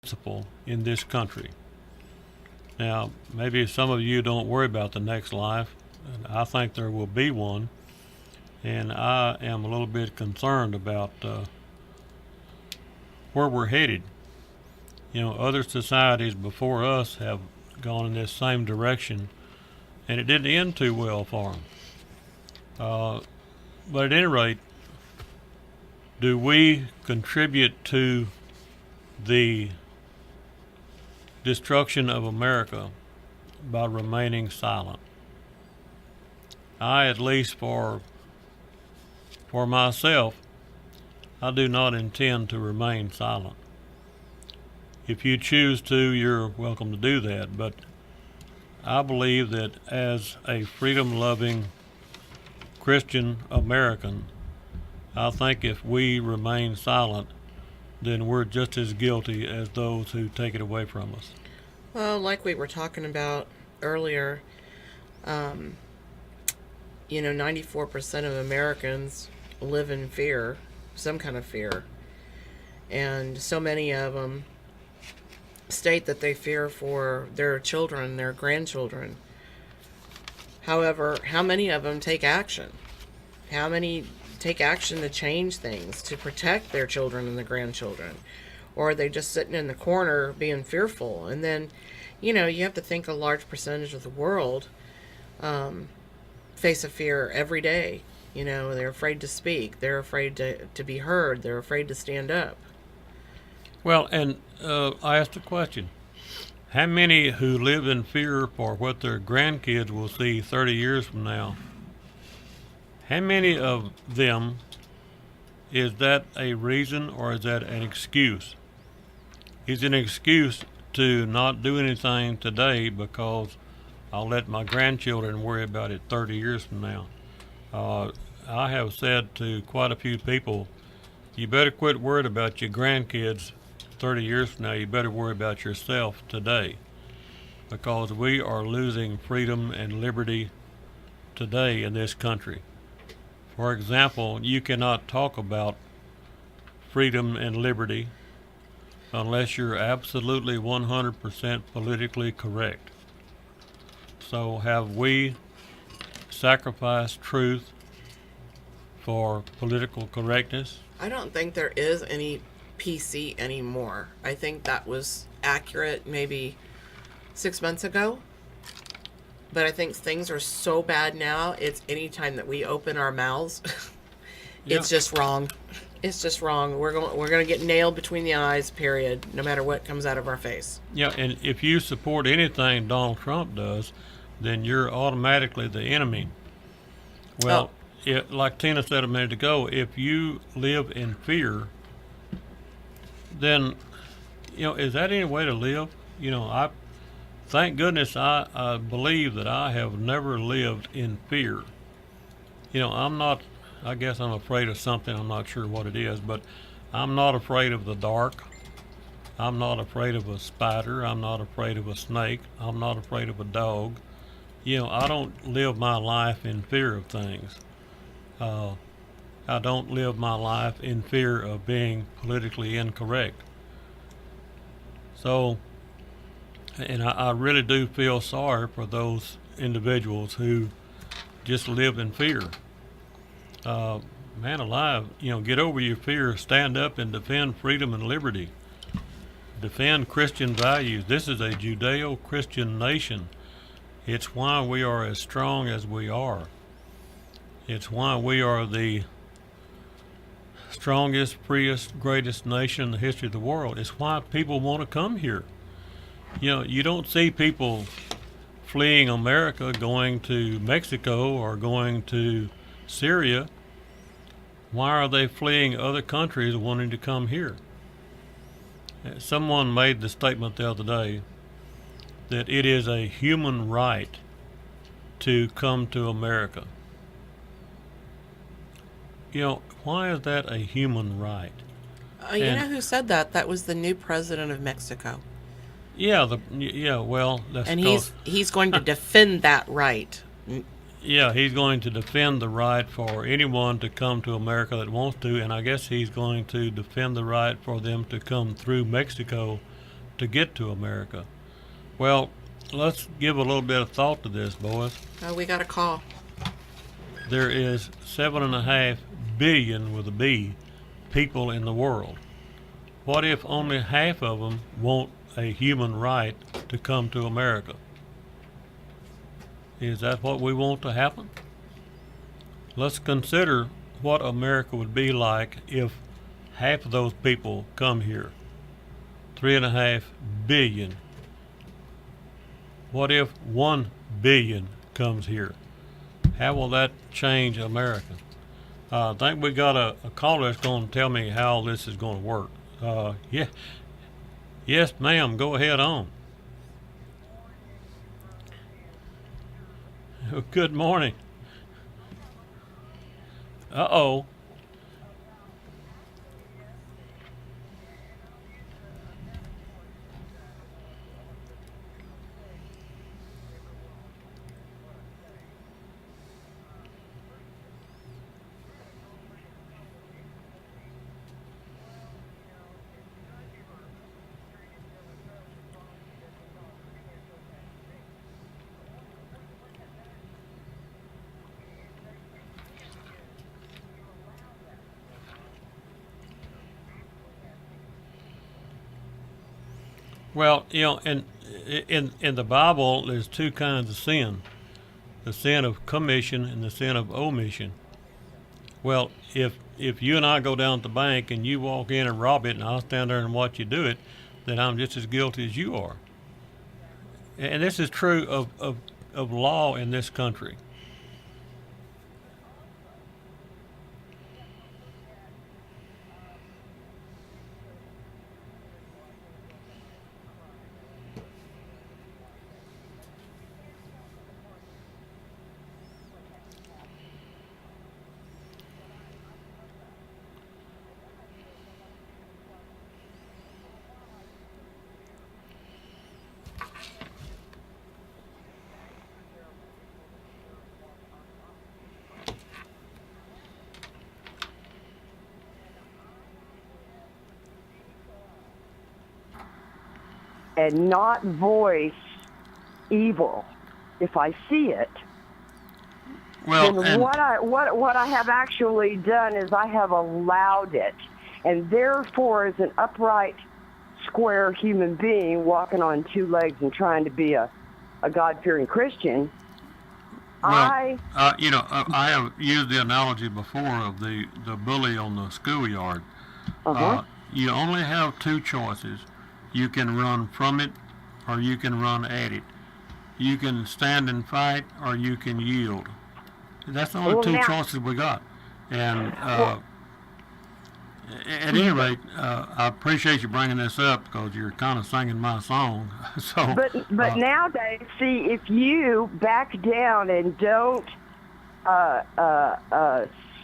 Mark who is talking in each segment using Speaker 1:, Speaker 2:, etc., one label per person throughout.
Speaker 1: principle in this country. Now, maybe some of you don't worry about the next life, and I think there will be one, and I am a little bit concerned about where we're headed. Other societies before us have gone in this same direction, and it didn't end too well for them. But at any rate, do we contribute to the destruction of America by remaining silent? I, at least for myself, I do not intend to remain silent. If you choose to, you're welcome to do that, but I believe that as a freedom-loving Christian American, I think if we remain silent, then we're just as guilty as those who take it away from us.
Speaker 2: Well, like we were talking about earlier, 94% of Americans live in fear, some kind of fear. And so many of them state that they fear for their children, their grandchildren. However, how many of them take action? How many take action to change things, to protect their children and their grandchildren? Or are they just sitting in the corner being fearful? And then, you have to think a large percentage of the world face a fear every day. They're afraid to speak. They're afraid to be heard. They're afraid to stand up.
Speaker 1: Well, and I asked a question. How many who live in fear for what their grandkids will see 30 years from now, how many of them, is that a reason or is that an excuse? Is it an excuse to not do anything today because I'll let my grandchildren worry about it 30 years from now? I have said to quite a few people, you better quit worrying about your grandkids 30 years from now. You better worry about yourself today, because we are losing freedom and liberty today in this country. For example, you cannot talk about freedom and liberty unless you're absolutely 100% politically correct. So have we sacrificed truth for political correctness?
Speaker 2: I don't think there is any PC anymore. I think that was accurate maybe 6 months ago. But I think things are so bad now, it's any time that we open our mouths, it's just wrong. It's just wrong. We're going to get nailed between the eyes, period, no matter what comes out of our face.
Speaker 1: Yeah, and if you support anything Donald Trump does, then you're automatically the enemy. Well, like Tina said a minute ago, if you live in fear, then, is that any way to live? Thank goodness I believe that I have never lived in fear. I guess I'm afraid of something, I'm not sure what it is, but I'm not afraid of the dark. I'm not afraid of a spider. I'm not afraid of a snake. I'm not afraid of a dog. I don't live my life in fear of things. I don't live my life in fear of being politically incorrect. So, and I really do feel sorry for those individuals who just live in fear. Man alive, get over your fear, stand up and defend freedom and liberty. Defend Christian values. This is a Judeo-Christian nation. It's why we are as strong as we are. It's why we are the strongest, freest, greatest nation in the history of the world. It's why people want to come here. You don't see people fleeing America going to Mexico or going to Syria. Why are they fleeing other countries wanting to come here? Someone made the statement the other day that it is a human right to come to America. Why is that a human right?
Speaker 2: You know who said that? That was the new president of Mexico.
Speaker 1: Well, that's
Speaker 2: and he's going to defend that right.
Speaker 1: Yeah, he's going to defend the right for anyone to come to America that wants to, and I guess he's going to defend the right for them to come through Mexico to get to America. Well, let's give a little bit of thought to this, boys.
Speaker 2: Oh, we got a call.
Speaker 1: There is 7.5 billion with a B people in the world. What if only half of them want a human right to come to America? Is that what we want to happen? Let's consider what America would be like if half of those people come here. 3.5 billion. What if 1 billion comes here? How will that change America? I think we got a caller that's going to tell me how this is going to work. Yeah. Yes, ma'am. Go ahead on. Good morning. Uh-oh. Well, in the Bible, there's two kinds of sin: the sin of commission and the sin of omission. Well, if you and I go down to the bank and you walk in and rob it, and I'll stand there and watch you do it, then I'm just as guilty as you are. And this is true of law in this country.
Speaker 3: And not voice evil. If I see it,
Speaker 1: Well,
Speaker 3: then
Speaker 1: and
Speaker 3: what I have actually done is I have allowed it, and therefore, as an upright, square human being walking on two legs and trying to be a God-fearing Christian,
Speaker 1: well,
Speaker 3: I
Speaker 1: I have used the analogy before of the bully on the schoolyard. You only have two choices. You can run from it, or you can run at it. You can stand and fight, or you can yield. That's the only two choices we got. And at any rate, I appreciate you bringing this up because you're kind of singing my song. So,
Speaker 3: but nowadays, see, if you back down and don't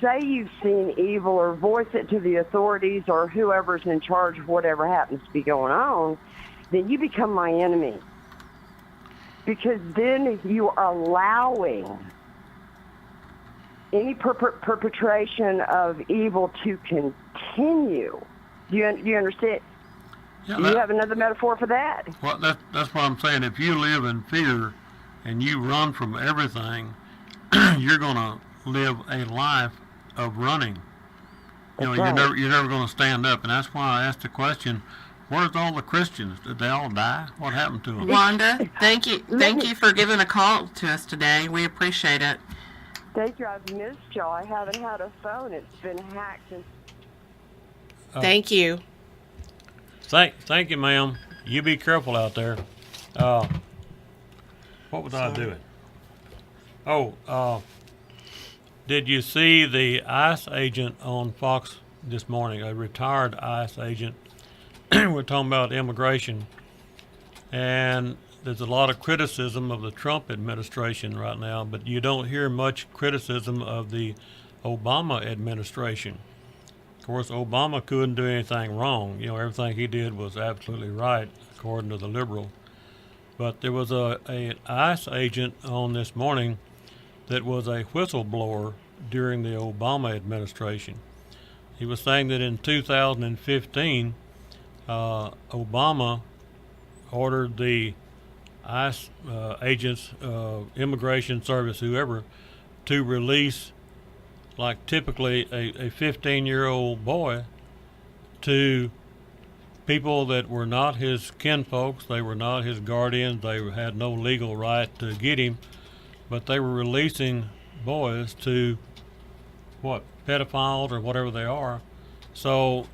Speaker 3: say you've seen evil or voice it to the authorities or whoever's in charge of whatever happens to be going on, then you become my enemy. Because then you are allowing any perpetration of evil to continue. Do you understand?
Speaker 1: yeah,
Speaker 3: Do you have another metaphor for that?
Speaker 1: well, that's what I'm saying. If you live in fear and you run from everything, you're going to live a life of running.
Speaker 3: That's
Speaker 1: You're
Speaker 3: right.
Speaker 1: never going to stand up, and that's why I asked the question: where's all the Christians? Did they all die? What happened to them?
Speaker 2: Wanda, thank you for giving a call to us today. We appreciate it.
Speaker 3: Thank you. I've missed y'all. I haven't had a phone. It's been hacked. And
Speaker 2: Thank you.
Speaker 1: Thank you, ma'am. You be careful out there. What was I doing? Oh, did you see the ICE agent on Fox this morning? A retired ICE agent. We're talking about immigration, and there's a lot of criticism of the Trump administration right now, but you don't hear much criticism of the Obama administration. Of course, Obama couldn't do anything wrong. Everything he did was absolutely right, according to the liberal. But there was an ICE agent on this morning that was a whistleblower during the Obama administration. He was saying that in 2015, Obama ordered the ICE agents, immigration service, whoever, to release, like typically a 15-year-old boy, to people that were not his kinfolks. They were not his guardians. They had no legal right to get him, but they were releasing boys to what, pedophiles or whatever they are. So,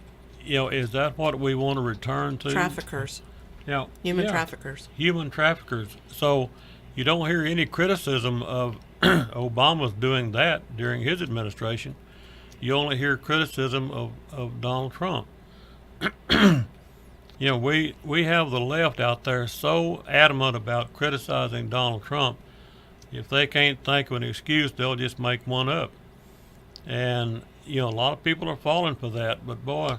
Speaker 1: is that what we want to return to?
Speaker 2: Traffickers. Human traffickers.
Speaker 1: Human traffickers. So you don't hear any criticism of Obama's doing that during his administration. You only hear criticism of Donald Trump. We have the left out there so adamant about criticizing Donald Trump. If they can't think of an excuse, they'll just make one up. And, a lot of people are falling for that, but boy,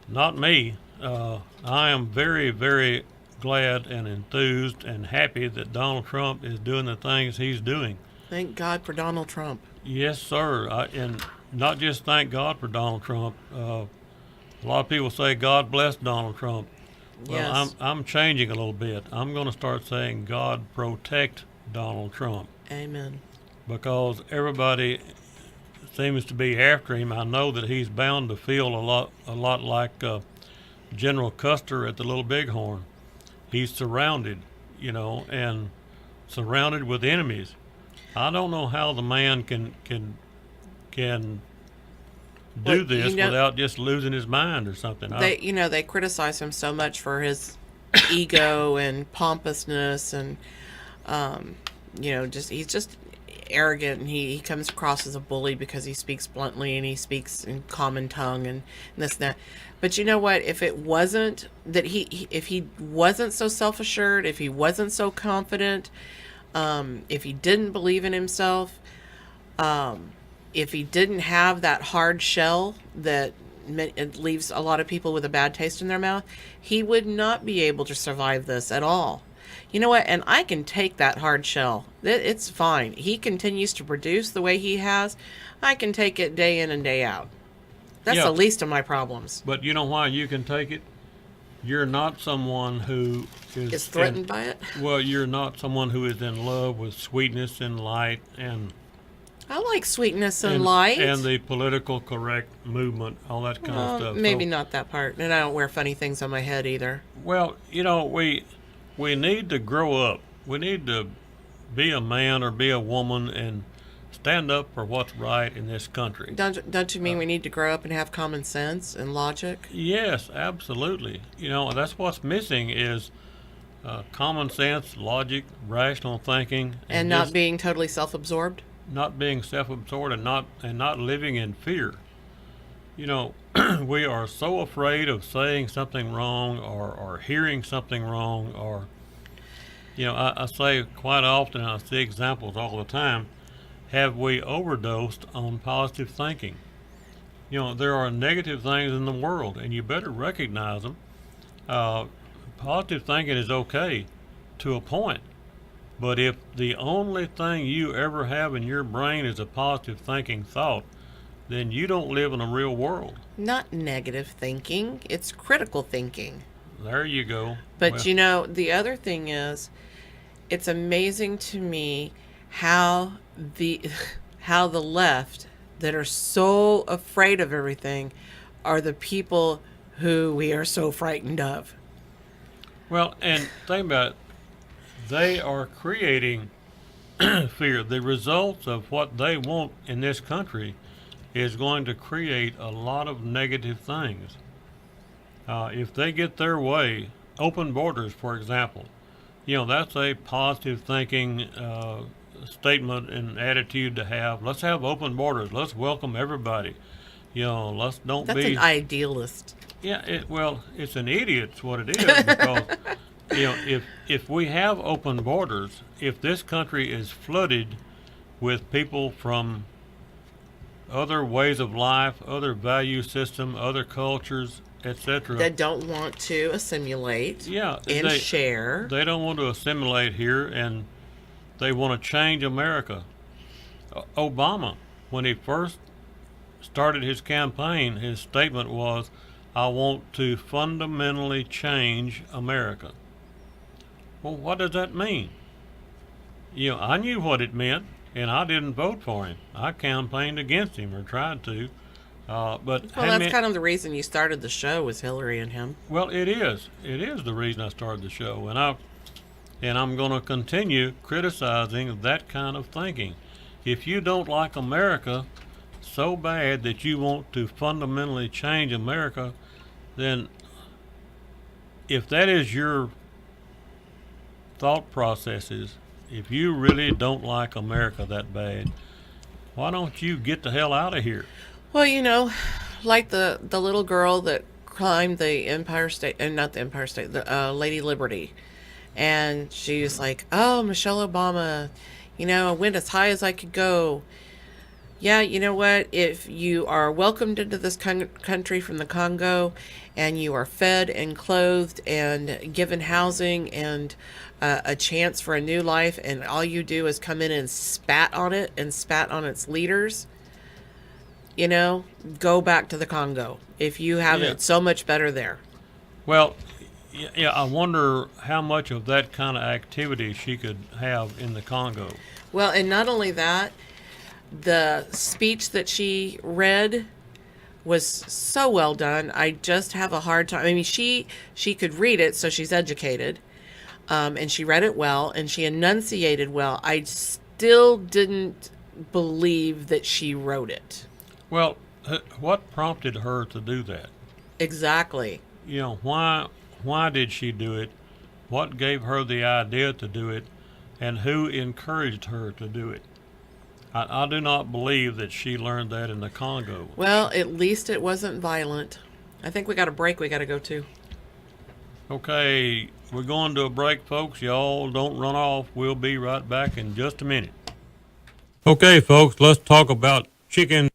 Speaker 1: not me. I am very, very glad and enthused and happy that Donald Trump is doing the things he's doing.
Speaker 2: Thank God for Donald Trump.
Speaker 1: Yes, sir. And not just thank God for Donald Trump. A lot of people say God bless Donald Trump. Well,
Speaker 2: Yes.
Speaker 1: I'm changing a little bit. I'm going to start saying God protect Donald Trump,
Speaker 2: Amen.
Speaker 1: because everybody seems to be after him. I know that he's bound to feel a lot like General Custer at the Little Bighorn. He's surrounded, and surrounded with enemies. I don't know how the man can do
Speaker 2: Well,
Speaker 1: this without just losing his mind or something.
Speaker 2: They criticize him so much for his ego and pompousness, and he's just arrogant, and he comes across as a bully because he speaks bluntly and he speaks in common tongue and this and that. But you know what? If it wasn't that if he wasn't so self-assured, if he wasn't so confident, if he didn't believe in himself, if he didn't have that hard shell that it leaves a lot of people with a bad taste in their mouth, he would not be able to survive this at all. You know what? And I can take that hard shell. It's fine. He continues to produce the way he has. I can take it day in and day out. That's
Speaker 1: Yeah.
Speaker 2: the least of my problems.
Speaker 1: But you know why you can take it? You're not someone who
Speaker 2: Is threatened by it?
Speaker 1: Well, you're not someone who is in love with sweetness and light and
Speaker 2: I like sweetness and light.
Speaker 1: and the political correct movement, all that kind of stuff.
Speaker 2: Maybe
Speaker 1: So,
Speaker 2: not that part. And I don't wear funny things on my head either.
Speaker 1: well, we need to grow up. We need to be a man or be a woman and stand up for what's right in this country.
Speaker 2: Don't you mean we need to grow up and have common sense and logic?
Speaker 1: Yes, absolutely. That's what's missing is common sense, logic, rational thinking,
Speaker 2: And not being totally self-absorbed?
Speaker 1: not being self-absorbed and not living in fear. We are so afraid of saying something wrong or hearing something wrong, or I say quite often, I see examples all the time. Have we overdosed on positive thinking? There are negative things in the world, and you better recognize them. Positive thinking is okay to a point, but if the only thing you ever have in your brain is a positive thinking thought, then you don't live in a real world.
Speaker 2: Not negative thinking. It's critical thinking.
Speaker 1: There you go.
Speaker 2: But
Speaker 1: Well,
Speaker 2: the other thing is, it's amazing to me how the left that are so afraid of everything are the people who we are so frightened of.
Speaker 1: Well, and think about it. They are creating fear. The results of what they want in this country is going to create a lot of negative things. If they get their way, open borders, for example, that's a positive thinking statement and attitude to have. Let's have open borders. Let's welcome everybody. Let's don't
Speaker 2: That's
Speaker 1: be.
Speaker 2: an idealist.
Speaker 1: Yeah, it's an idiot's what it is, because if we have open borders, if this country is flooded with people from other ways of life, other value system, other cultures, etc.,
Speaker 2: That don't want to assimilate
Speaker 1: yeah,
Speaker 2: and share.
Speaker 1: they don't want to assimilate here, and they want to change America. Obama, when he first started his campaign, his statement was, I want to fundamentally change America. Well, what does that mean? I knew what it meant, and I didn't vote for him. I campaigned against him or tried to. But
Speaker 2: Well,
Speaker 1: how
Speaker 2: that's
Speaker 1: many?
Speaker 2: kind of the reason you started the show, was Hillary and him.
Speaker 1: Well, it is. It is the reason I started the show, and I'm going to continue criticizing that kind of thinking. If you don't like America so bad that you want to fundamentally change America, then if that is your thought processes, if you really don't like America that bad, why don't you get the hell out of here?
Speaker 2: Well, like the little girl that climbed the Empire State, and not the Empire State, the Lady Liberty, and she was like, "Oh, Michelle Obama, I went as high as I could go." Yeah, you know what? If you are welcomed into this country from the Congo, and you are fed and clothed and given housing and a chance for a new life, and all you do is come in and spat on it and spat on its leaders, go back to the Congo if you have
Speaker 1: Yeah.
Speaker 2: it so much better there.
Speaker 1: Well, yeah, I wonder how much of that kind of activity she could have in the Congo.
Speaker 2: Well, and not only that, the speech that she read was so well done. I just have a hard time. I mean, she could read it, so she's educated, and she read it well, and she enunciated well. I still didn't believe that she wrote it.
Speaker 1: Well, what prompted her to do that?
Speaker 2: Exactly.
Speaker 1: Why did she do it? What gave her the idea to do it? And who encouraged her to do it? I do not believe that she learned that in the Congo.
Speaker 2: Well, at least it wasn't violent. I think we got a break we got to go to.
Speaker 1: Okay, we're going to a break, folks. Y'all don't run off. We'll be right back in just a minute. Okay, folks, let's talk about chicken.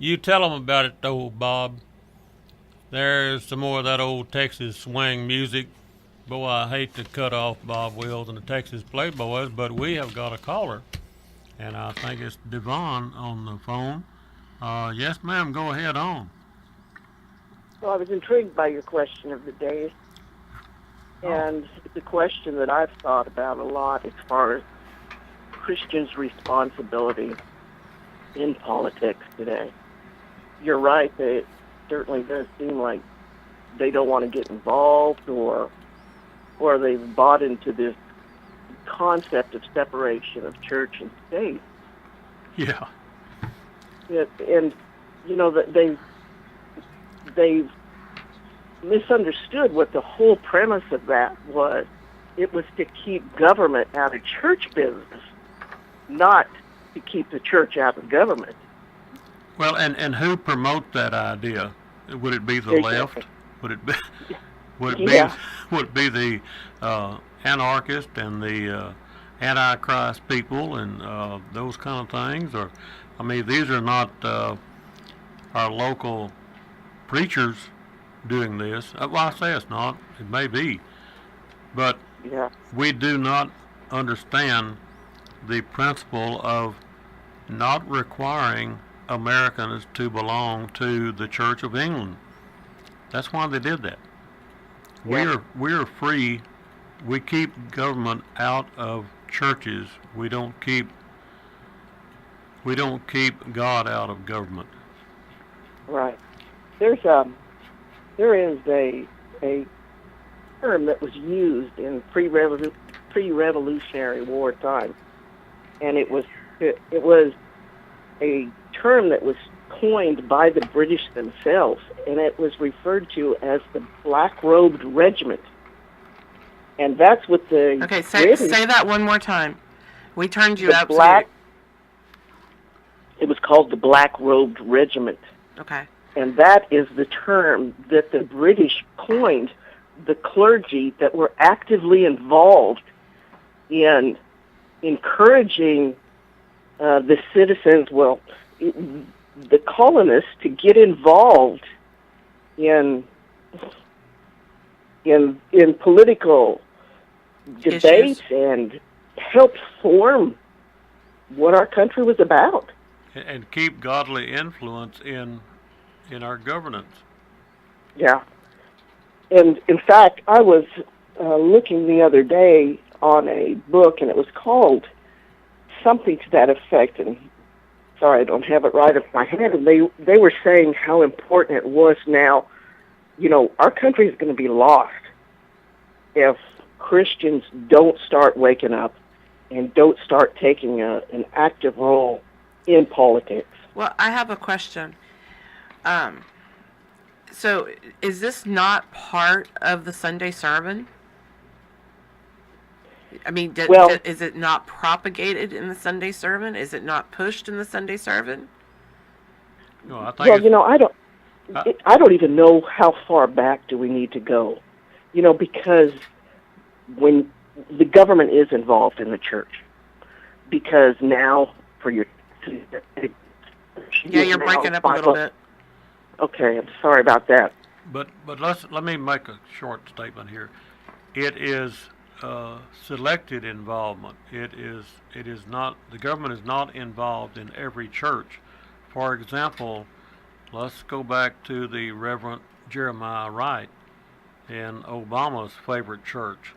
Speaker 1: You tell them about it, though, Bob. There's some more of that old Texas swing music. Boy, I hate to cut off Bob Wills and the Texas Playboys, but we have got a caller, and I think it's Devon on the phone. Yes, ma'am, go ahead on.
Speaker 4: Well, I was intrigued by your question of the day, and it's a question that I've thought about a lot as far as Christians' responsibility in politics today. You're right, that it certainly does seem like they don't want to get involved, or they've bought into this concept of separation of church and state.
Speaker 1: Yeah.
Speaker 4: And you know that they've misunderstood what the whole premise of that was. It was to keep government out of church business, not to keep the church out of government.
Speaker 1: Well, and who promote that idea? Would it be the left? Would it be? Would it be?
Speaker 4: Yeah.
Speaker 1: Would it be the anarchist and the antichrist people and those kind of things? Or, I mean, these are not our local preachers doing this. Well, I say it's not. It may be, but
Speaker 4: Yeah.
Speaker 1: we do not understand the principle of not requiring Americans to belong to the Church of England. That's why they did that.
Speaker 4: Yeah.
Speaker 1: We're free. We keep government out of churches. We don't keep God out of government.
Speaker 4: Right. There is a term that was used in pre-revolutionary war time, and it was a term that was coined by the British themselves, and it was referred to as the black-robed regiment. And that's what the
Speaker 2: Okay,
Speaker 4: British,
Speaker 2: say that one more time. We turned you
Speaker 4: the
Speaker 2: up.
Speaker 4: black. It was called the black-robed regiment.
Speaker 2: Okay.
Speaker 4: And that is the term that the British coined the clergy that were actively involved in encouraging the citizens, the colonists, to get involved in political debates and help form what our country was about.
Speaker 1: And keep godly influence in our governance.
Speaker 4: Yeah. And in fact, I was looking the other day on a book, and it was called something to that effect, and sorry, I don't have it right off my head, and they were saying how important it was now. You know, our country is going to be lost if Christians don't start waking up and don't start taking an active role in politics.
Speaker 2: Well, I have a question. So, is this not part of the Sunday sermon? I mean, is it not propagated in the Sunday sermon? Is it not pushed in the Sunday sermon?
Speaker 1: No, I think.
Speaker 4: Well, you know, I don't even know how far back do we need to go. You know, because when the government is involved in the church, because now for your
Speaker 2: you're breaking up a little bit.
Speaker 4: Okay, I'm sorry about that.
Speaker 1: But let me make a short statement here. It is selected involvement. It is not, the government is not involved in every church. For example, let's go back to the Reverend Jeremiah Wright in Obama's favorite church.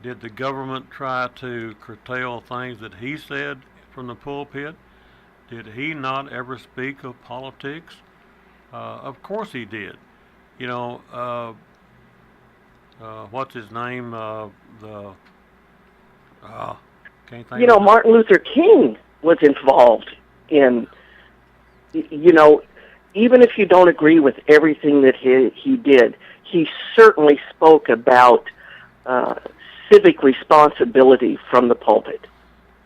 Speaker 1: Did the government try to curtail things that he said from the pulpit? Did he not ever speak of politics? Of course he did. You know, what's his name? Can't think.
Speaker 4: You know, Martin Luther King was involved in. You know, even if you don't agree with everything that he did, he certainly spoke about civic responsibility from the pulpit.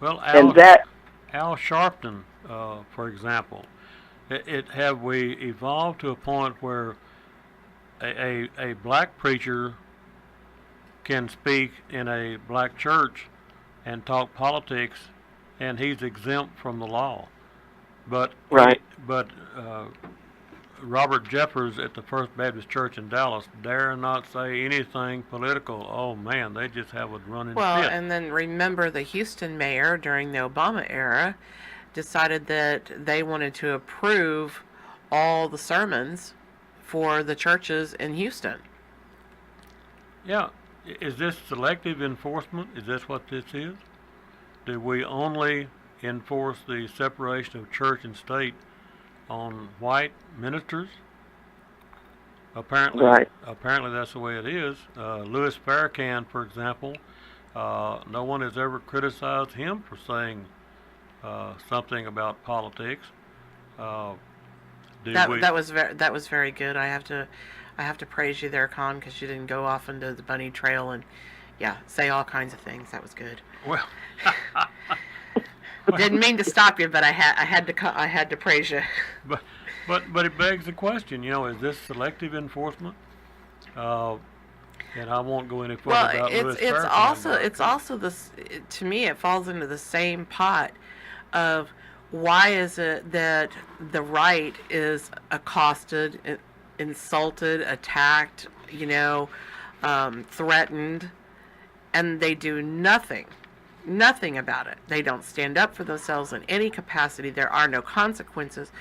Speaker 1: Well, Al Sharpton, for example, have we evolved to a point where a black preacher can speak in a black church and talk politics, and he's exempt from the law? But
Speaker 4: Right.
Speaker 1: Robert Jeffers at the First Baptist Church in Dallas dare not say anything political. Oh man, they just have a running
Speaker 2: Well,
Speaker 1: fit.
Speaker 2: and then remember the Houston mayor during the Obama era decided that they wanted to approve all the sermons for the churches in Houston.
Speaker 1: Yeah, is this selective enforcement? Is this what this is? Do we only enforce the separation of church and state on white ministers? Apparently,
Speaker 4: Right.
Speaker 1: apparently that's the way it is. Louis Farrakhan, for example, no one has ever criticized him for saying something about politics. Uh,
Speaker 2: That was very good. I have to praise you there, Conn, because you didn't go off into the bunny trail and say all kinds of things. That was good.
Speaker 1: Well,
Speaker 2: Didn't mean to stop you, but I had to praise you.
Speaker 1: but it begs the question. Is this selective enforcement? And I won't go any further
Speaker 2: Well,
Speaker 1: about Louis
Speaker 2: it's
Speaker 1: Farrakhan.
Speaker 2: also this. To me, it falls into the same pot of why is it that the right is accosted, insulted, attacked, threatened, and they do nothing about it. They don't stand up for themselves in any capacity. There are no consequences,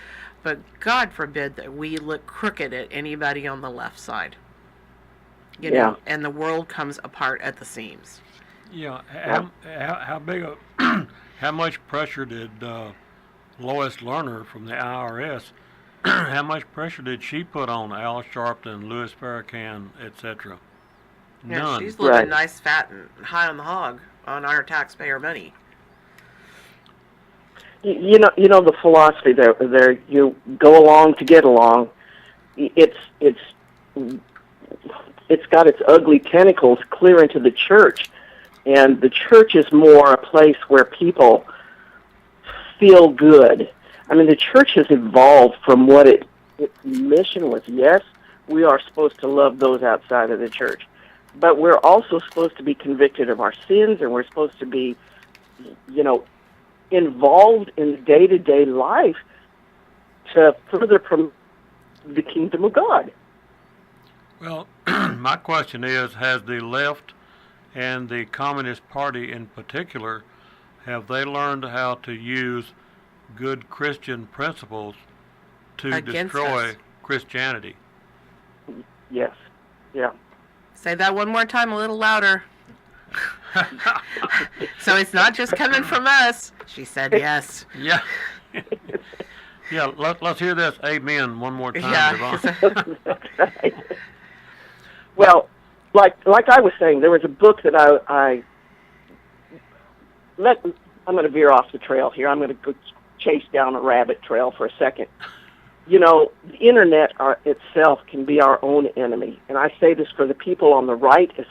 Speaker 2: but God forbid that we look crooked at anybody on the left side. And the world comes apart at the seams.
Speaker 1: Yeah. How big how much pressure did Lois Lerner from the IRS? How much pressure did she put on Al Sharpton, Louis Farrakhan, etc.?
Speaker 2: Yeah,
Speaker 1: None.
Speaker 2: she's living
Speaker 4: Right.
Speaker 2: nice, fat, and high on the hog on our taxpayer money.
Speaker 4: You know the philosophy there. You go along to get along. It's got its ugly tentacles clear into the church, and the church is more a place where people feel good. I mean, the church has evolved from what its mission was. Yes, we are supposed to love those outside of the church, but we're also supposed to be convicted of our sins, and we're supposed to be, involved in the day-to-day life to further promote the kingdom of God.
Speaker 1: Well, my question is, has the left and the Communist Party in particular, have they learned how to use good Christian principles to
Speaker 2: Against
Speaker 1: destroy
Speaker 2: us.
Speaker 1: Christianity?
Speaker 4: Yes. Yeah.
Speaker 2: Say that one more time, a little louder. So it's not just coming from us. She said yes.
Speaker 1: Yeah. Yeah, let's hear this amen one more time,
Speaker 2: Yeah.
Speaker 1: Devon.
Speaker 4: Right. Well, like I was saying, there was a book that I'm going to veer off the trail here. I'm going to go chase down a rabbit trail for a second. The internet itself can be our own enemy, and I say this for the people on the right as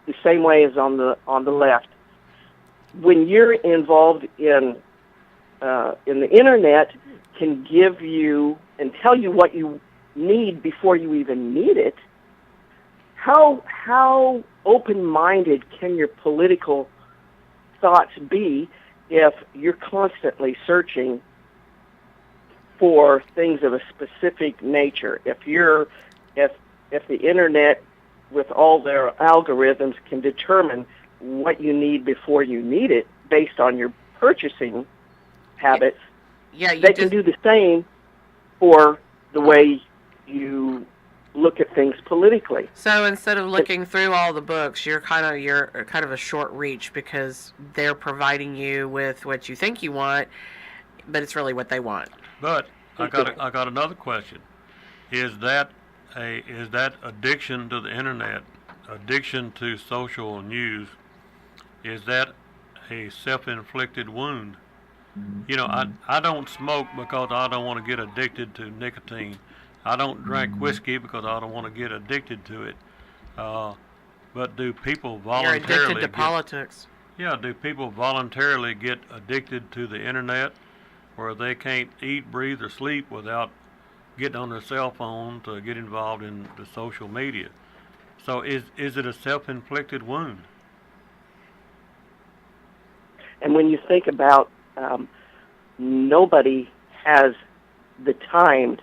Speaker 4: the same way as on the left. When you're involved in the internet, can give you and tell you what you need before you even need it. How open-minded can your political thoughts be if you're constantly searching for things of a specific nature? If the internet with all their algorithms can determine what you need before you need it based on your purchasing habits, they can do the same for the way you look at things politically.
Speaker 2: So instead of looking through all the books, you're kind of a short reach because they're providing you with what you think you want, but it's really what they want.
Speaker 1: But I got another question. Is that addiction to the internet, addiction to social news, is that a self-inflicted wound? I don't smoke because I don't want to get addicted to nicotine. I don't drink whiskey because I don't want to get addicted to it. But do people voluntarily
Speaker 2: You're addicted to politics.
Speaker 1: Yeah, do people voluntarily get addicted to the internet where they can't eat, breathe, or sleep without getting on their cell phone to get involved in the social media? So is it a self-inflicted wound?
Speaker 4: And when you think about nobody has the time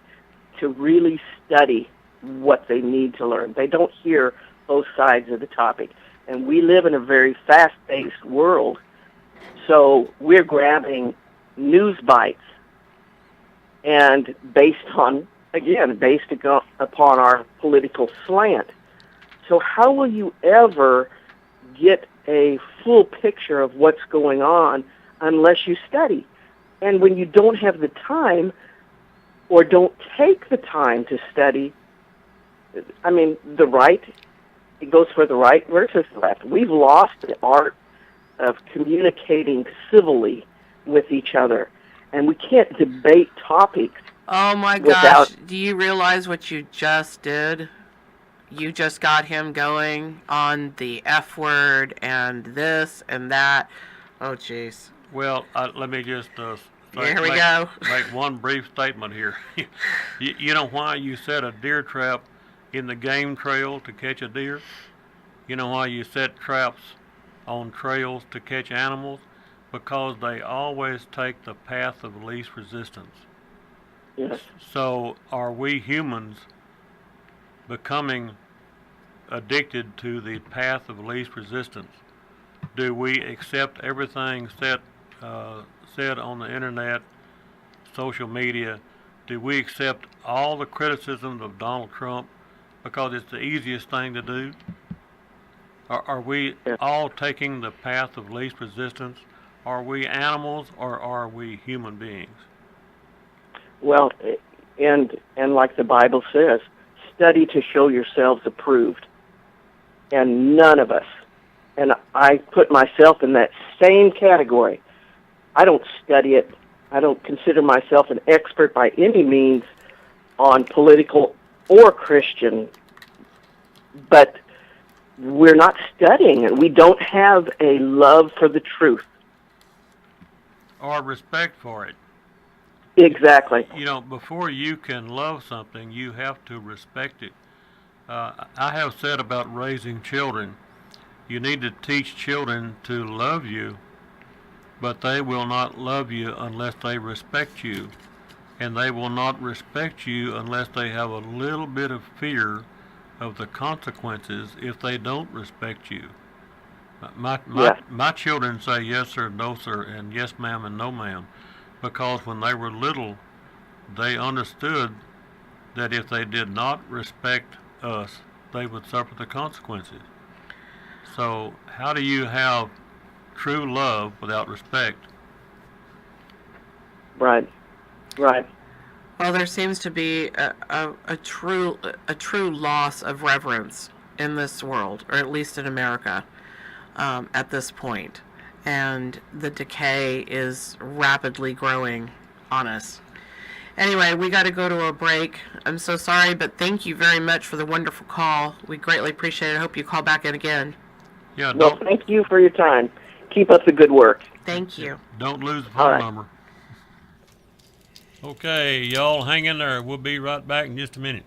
Speaker 4: to really study what they need to learn. They don't hear both sides of the topic. And we live in a very fast-paced world, so we're grabbing news bites and based upon our political slant. So how will you ever get a full picture of what's going on unless you study? And when you don't have the time or don't take the time to study, I mean, the right, it goes for the right versus the left. We've lost the art of communicating civilly with each other, and we can't debate topics.
Speaker 2: Oh my
Speaker 4: without.
Speaker 2: gosh, do you realize what you just did? You just got him going on the F word and this and that. Oh, jeez.
Speaker 1: Well, let me just
Speaker 2: Here we go.
Speaker 1: make one brief statement here. You know why you set a deer trap in the game trail to catch a deer? You know why you set traps on trails to catch animals? Because they always take the path of least resistance.
Speaker 4: Yes.
Speaker 1: So are we humans becoming addicted to the path of least resistance? Do we accept everything said on the internet, social media? Do we accept all the criticisms of Donald Trump because it's the easiest thing to do? Are we all taking the path of least resistance? Are we animals or are we human beings?
Speaker 4: Well, and like the Bible says, study to show yourselves approved. And none of us, and I put myself in that same category. I don't study it. I don't consider myself an expert by any means on political or Christian, but we're not studying it. We don't have a love for the truth.
Speaker 1: Or respect for it.
Speaker 4: Exactly.
Speaker 1: You know, before you can love something, you have to respect it. I have said about raising children, you need to teach children to love you, but they will not love you unless they respect you. And they will not respect you unless they have a little bit of fear of the consequences if they don't respect you. My children say yes sir, no sir, and yes ma'am and no ma'am, because when they were little, they understood that if they did not respect us, they would suffer the consequences. So how do you have true love without respect?
Speaker 4: Right.
Speaker 2: Well, there seems to be a true loss of reverence in this world, or at least in America, at this point. And the decay is rapidly growing on us. Anyway, we got to go to a break. I'm so sorry, but thank you very much for the wonderful call. We greatly appreciate it. I hope you call back in again.
Speaker 1: Yeah.
Speaker 4: Well, thank you for your time. Keep up the good work.
Speaker 2: Thank you.
Speaker 1: Don't lose the phone number. Okay, y'all hang in there. We'll be right back in just a minute.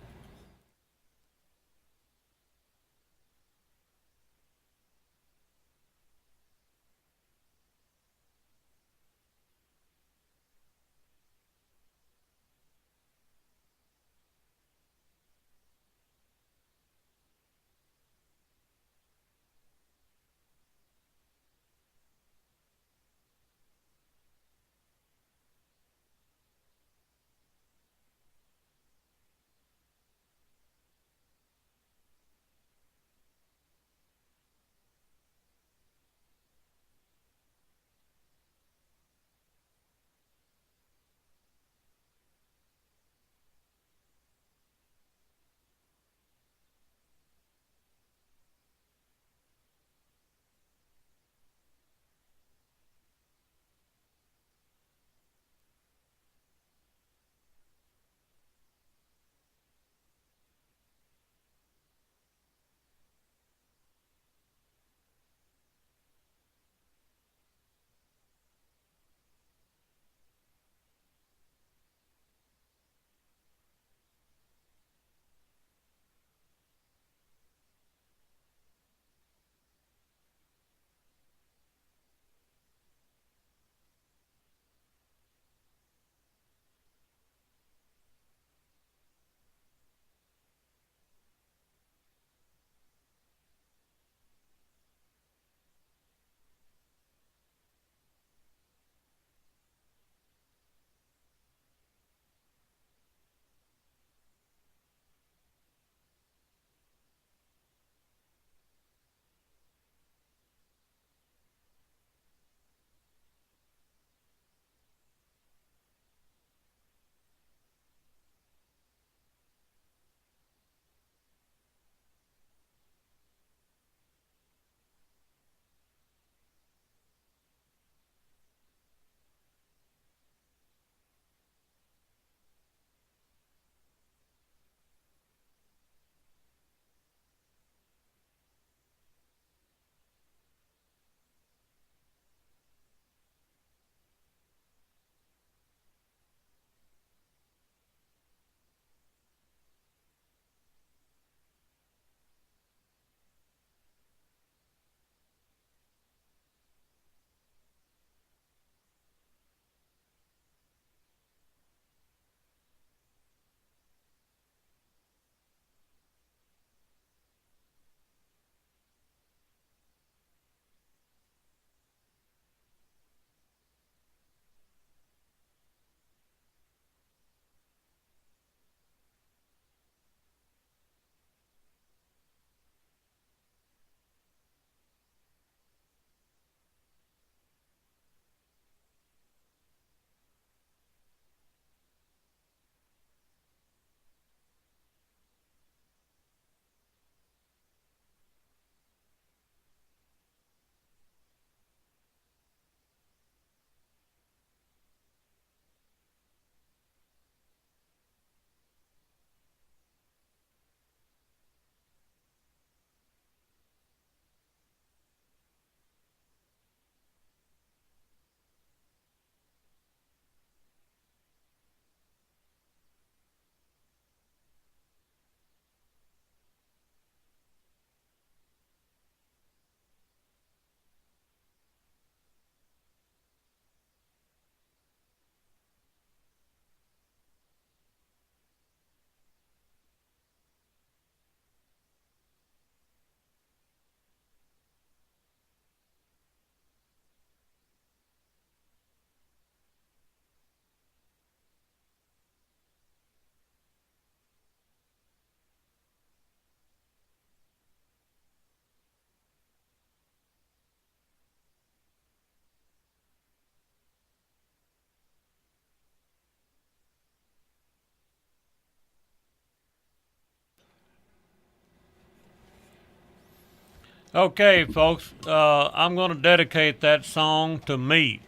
Speaker 1: Okay, folks, I'm going to dedicate that song to me.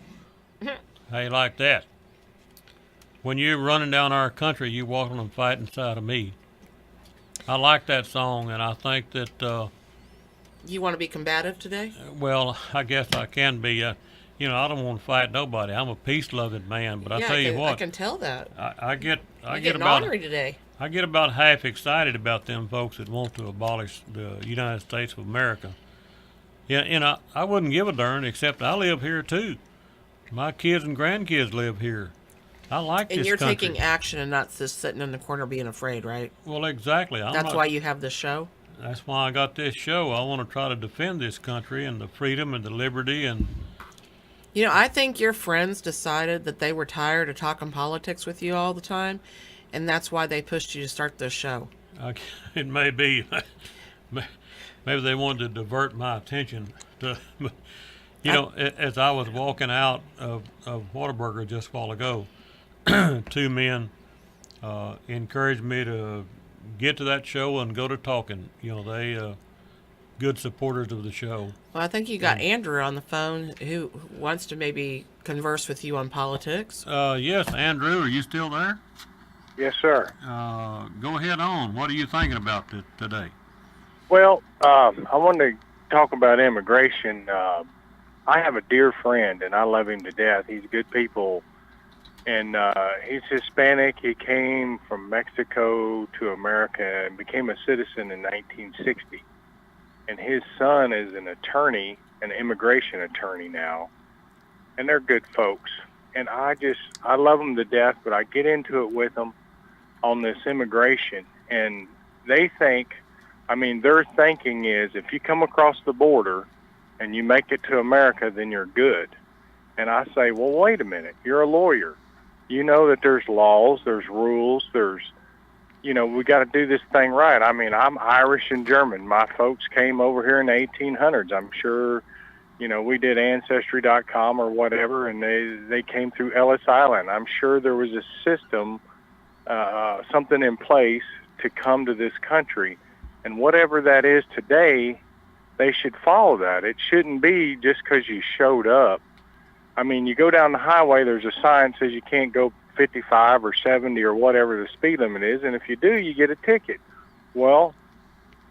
Speaker 1: How you like that? When you're running down our country, you walking and fighting inside of me. I like that song, and I think that,
Speaker 2: You want to be combative today?
Speaker 1: well, I guess I can be. I don't want to fight nobody. I'm a peace-loving man, but I
Speaker 2: Yeah,
Speaker 1: tell you
Speaker 2: I
Speaker 1: what,
Speaker 2: can tell that.
Speaker 1: I
Speaker 2: You're
Speaker 1: get
Speaker 2: getting
Speaker 1: about
Speaker 2: ornery today.
Speaker 1: I get about half excited about them folks that want to abolish the United States of America. Yeah, and I wouldn't give a darn, except I live here too. My kids and grandkids live here. I like
Speaker 2: And
Speaker 1: this
Speaker 2: you're
Speaker 1: country.
Speaker 2: taking action and not just sitting in the corner being afraid, right?
Speaker 1: Well, exactly.
Speaker 2: That's why you have this show.
Speaker 1: That's why I got this show. I want to try to defend this country and the freedom and the liberty and.
Speaker 2: You know, I think your friends decided that they were tired of talking politics with you all the time, and that's why they pushed you to start this show.
Speaker 1: It may be. Maybe they wanted to divert my attention to. As I was walking out of Whataburger just a while ago, two men encouraged me to get to that show and go to talking. They good supporters of the show.
Speaker 2: Well, I think you got Andrew on the phone who wants to maybe converse with you on politics.
Speaker 1: Yes, Andrew, are you still there?
Speaker 5: Yes, sir.
Speaker 1: Go ahead on. What are you thinking about today?
Speaker 5: Well, I wanted to talk about immigration. I have a dear friend, and I love him to death. He's good people, and he's Hispanic. He came from Mexico to America and became a citizen in 1960. And his son is an attorney, an immigration attorney now, and they're good folks. And I love them to death, but I get into it with them on this immigration, and they think, their thinking is if you come across the border and you make it to America, then you're good. And I say, well, wait a minute. You're a lawyer. You know that there's laws, there's rules, we got to do this thing right. I'm Irish and German. My folks came over here in the 1800s. I'm sure, we did Ancestry.com or whatever, and they came through Ellis Island. I'm sure there was a system, something in place to come to this country. And whatever that is today, they should follow that. It shouldn't be just because you showed up. You go down the highway, there's a sign that says you can't go 55 or 70 or whatever the speed limit is, and if you do, you get a ticket. Well,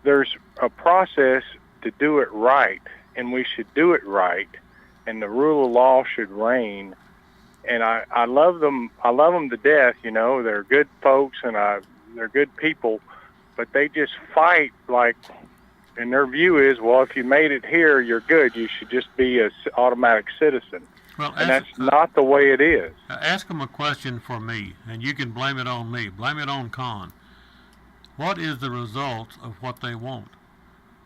Speaker 5: there's a process to do it right, and we should do it right, and the rule of law should reign. And I love them. I love them to death. They're good folks, and they're good people, but they just fight and their view is, well, if you made it here, you're good. You should just be an automatic citizen.
Speaker 1: Well,
Speaker 5: and that's not the way it is.
Speaker 1: Ask them a question for me, and you can blame it on me. Blame it on Conn. What is the result of what they want?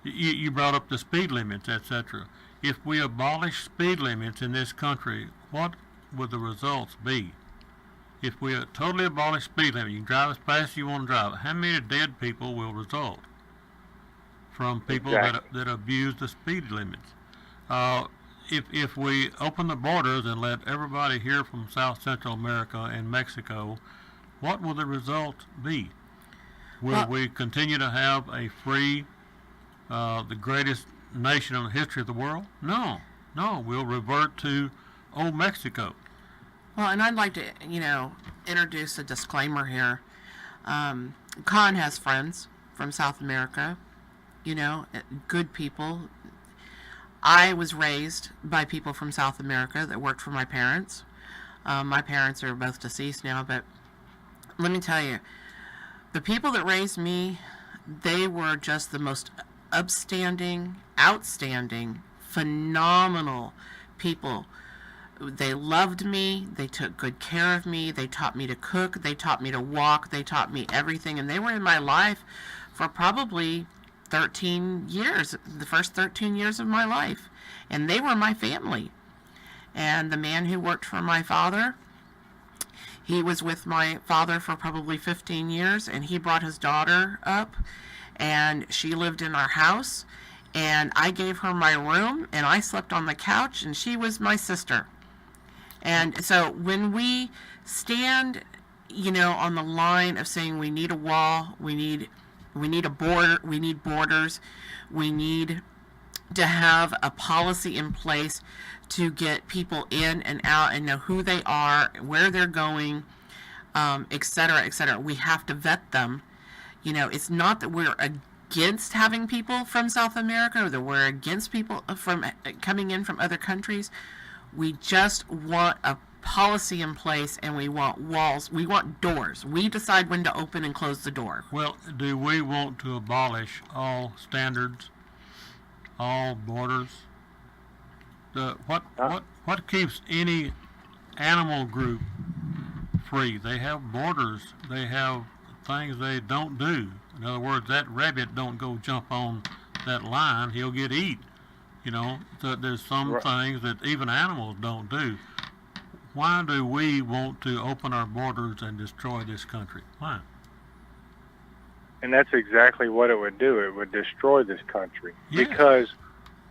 Speaker 1: You brought up the speed limits, etc. If we abolish speed limits in this country, what would the results be? If we totally abolish speed limits, you can drive as fast as you want to drive. How many dead people will result from people that abuse the speed limits? If we open the borders and let everybody here from South Central America and Mexico, what will the result be? Will we continue to have a free, the greatest nation in the history of the world? No. We'll revert to old Mexico.
Speaker 2: Well, and I'd like to, introduce a disclaimer here. Conn has friends from South America, good people. I was raised by people from South America that worked for my parents. My parents are both deceased now, but let me tell you, the people that raised me, they were just the most upstanding, outstanding, phenomenal people. They loved me. They took good care of me. They taught me to cook. They taught me to walk. They taught me everything. And they were in my life for probably 13 years, the first 13 years of my life. And they were my family. And the man who worked for my father, he was with my father for probably 15 years, and he brought his daughter up, and she lived in our house, and I gave her my room, and I slept on the couch, and she was my sister. And so when we stand, on the line of saying we need a wall, we need a border, we need borders, we need to have a policy in place to get people in and out and know who they are, where they're going, et cetera, et cetera. We have to vet them. You know, it's not that we're against having people from South America or that we're against people from coming in from other countries. We just want a policy in place, and we want walls. We want doors. We decide when to open and close the door.
Speaker 1: Well, do we want to abolish all standards, all borders? What keeps any animal group free? They have borders. They have things they don't do. In other words, that rabbit don't go jump on that line. He'll get eat. You know, so there's some things that even animals don't do. Why do we want to open our borders and destroy this country? Why?
Speaker 5: And that's exactly what it would do. It would destroy this country.
Speaker 1: Yes.
Speaker 5: Because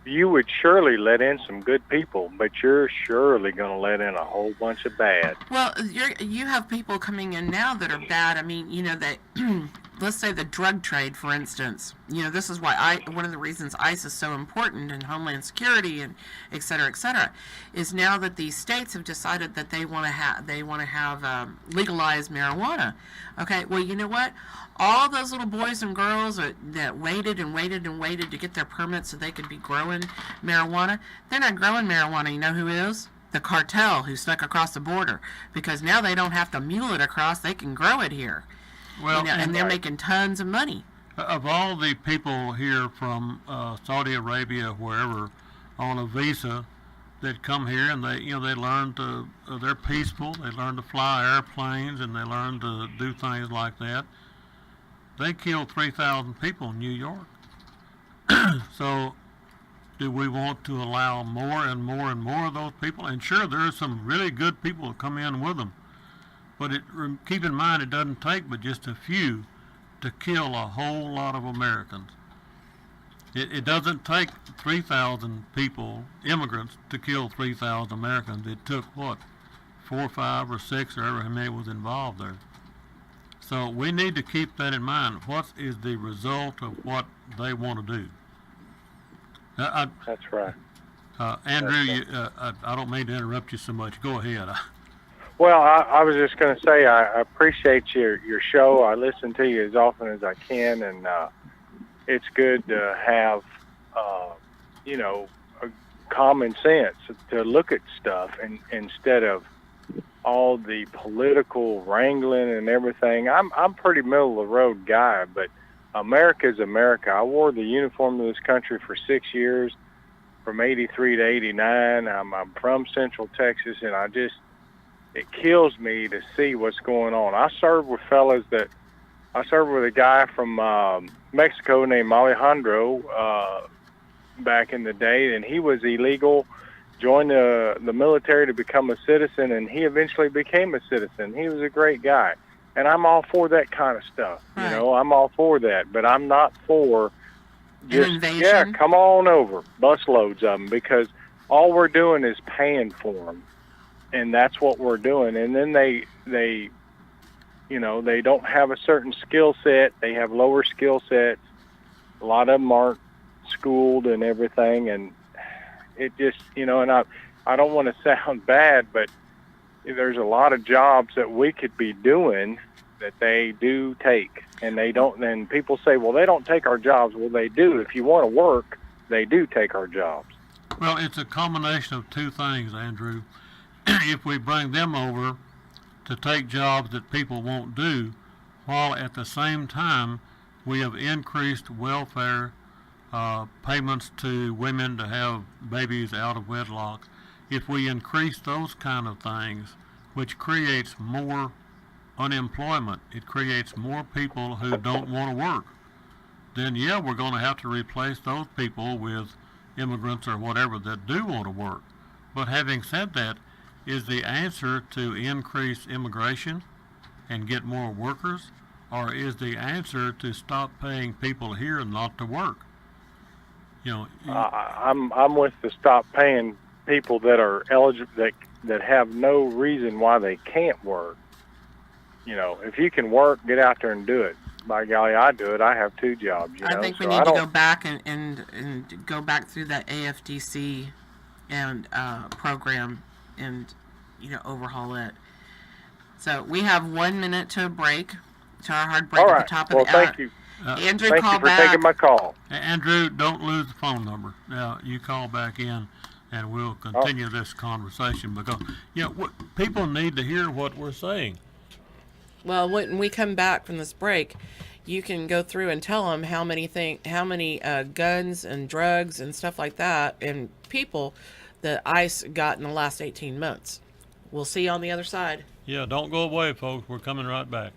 Speaker 5: you would surely let in some good people, but you're surely going to let in a whole bunch of bad.
Speaker 2: Well, you have people coming in now that are bad. I mean, you know, that let's say the drug trade, for instance. You know, this is why one of the reasons ICE is so important in Homeland Security and et cetera, is now that these states have decided that they want to have legalized marijuana. Okay, well, you know what? All those little boys and girls that waited to get their permits so they could be growing marijuana, they're not growing marijuana. You know who is? The cartel who snuck across the border. Because now they don't have to mule it across, they can grow it here. Well, you know, and they're making tons of money.
Speaker 1: Of all the people here from Saudi Arabia, wherever, on a visa that come here and they learn to, they're peaceful, they learn to fly airplanes and they learn to do things like that. They killed 3,000 people in New York. So do we want to allow more and more and more of those people? And sure, there are some really good people that come in with them. But keep in mind, it doesn't take but just a few to kill a whole lot of Americans. It doesn't take 3,000 people, immigrants, to kill 3,000 Americans. It took, 4 or 5 or 6 or however many was involved there. So we need to keep that in mind. What is the result of what they want to do?
Speaker 5: That's right.
Speaker 1: Andrew, I don't mean to interrupt you so much. Go ahead.
Speaker 5: Well, I was just going to say I appreciate your show. I listen to you as often as I can, and it's good to have, common sense to look at stuff instead of all the political wrangling and everything. I'm pretty middle of the road guy, but America's America. I wore the uniform of this country for 6 years, from '83 to '89. I'm from Central Texas, and it kills me to see what's going on. I served with a guy from Mexico named Alejandro back in the day, and he was illegal, joined the military to become a citizen, and he eventually became a citizen. He was a great guy, and I'm all for that kind of stuff.
Speaker 2: Right.
Speaker 5: You know, I'm all for that, but I'm not for just,
Speaker 2: invasion?
Speaker 5: Yeah, come on over, busloads of them, because all we're doing is paying for them, and that's what we're doing. And then they don't have a certain skill set. They have lower skill sets. A lot of them aren't schooled and everything, and it just, and I don't want to sound bad, but there's a lot of jobs that we could be doing that they do take, and they don't. And people say, well, they don't take our jobs. Well, they do. If you want to work, they do take our jobs.
Speaker 1: Well, it's a combination of two things, Andrew. If we bring them over to take jobs that people won't do, while at the same time we have increased welfare payments to women to have babies out of wedlock, if we increase those kind of things, which creates more unemployment, it creates more people who don't want to work, then yeah, we're going to have to replace those people with immigrants or whatever that do want to work. But having said that, is the answer to increase immigration and get more workers, or is the answer to stop paying people here and not to work?
Speaker 5: I'm with the stop paying people that are eligible, that have no reason why they can't work. If you can work, get out there and do it. by golly, I do it. I have 2 jobs, you
Speaker 2: I
Speaker 5: know,
Speaker 2: think we
Speaker 5: so
Speaker 2: need
Speaker 5: I
Speaker 2: to
Speaker 5: don't.
Speaker 2: go back and go back through that AFDC and program and overhaul it. So we have 1 minute to a break, to our hard break
Speaker 5: All
Speaker 2: at the
Speaker 5: right.
Speaker 2: top of
Speaker 5: Well,
Speaker 2: the hour.
Speaker 5: thank you.
Speaker 2: Andrew,
Speaker 5: Thank
Speaker 2: call
Speaker 5: you for taking
Speaker 2: back.
Speaker 5: my call.
Speaker 1: Andrew, don't lose the phone number. Now you call back in, and we'll
Speaker 5: Oh,
Speaker 1: continue this conversation because people need to hear what we're saying.
Speaker 2: Well, when we come back from this break, you can go through and tell them how many guns and drugs and stuff like that and people that ICE got in the last 18 months. We'll see you on the other side.
Speaker 1: Yeah, don't go away, folks. We're coming right back.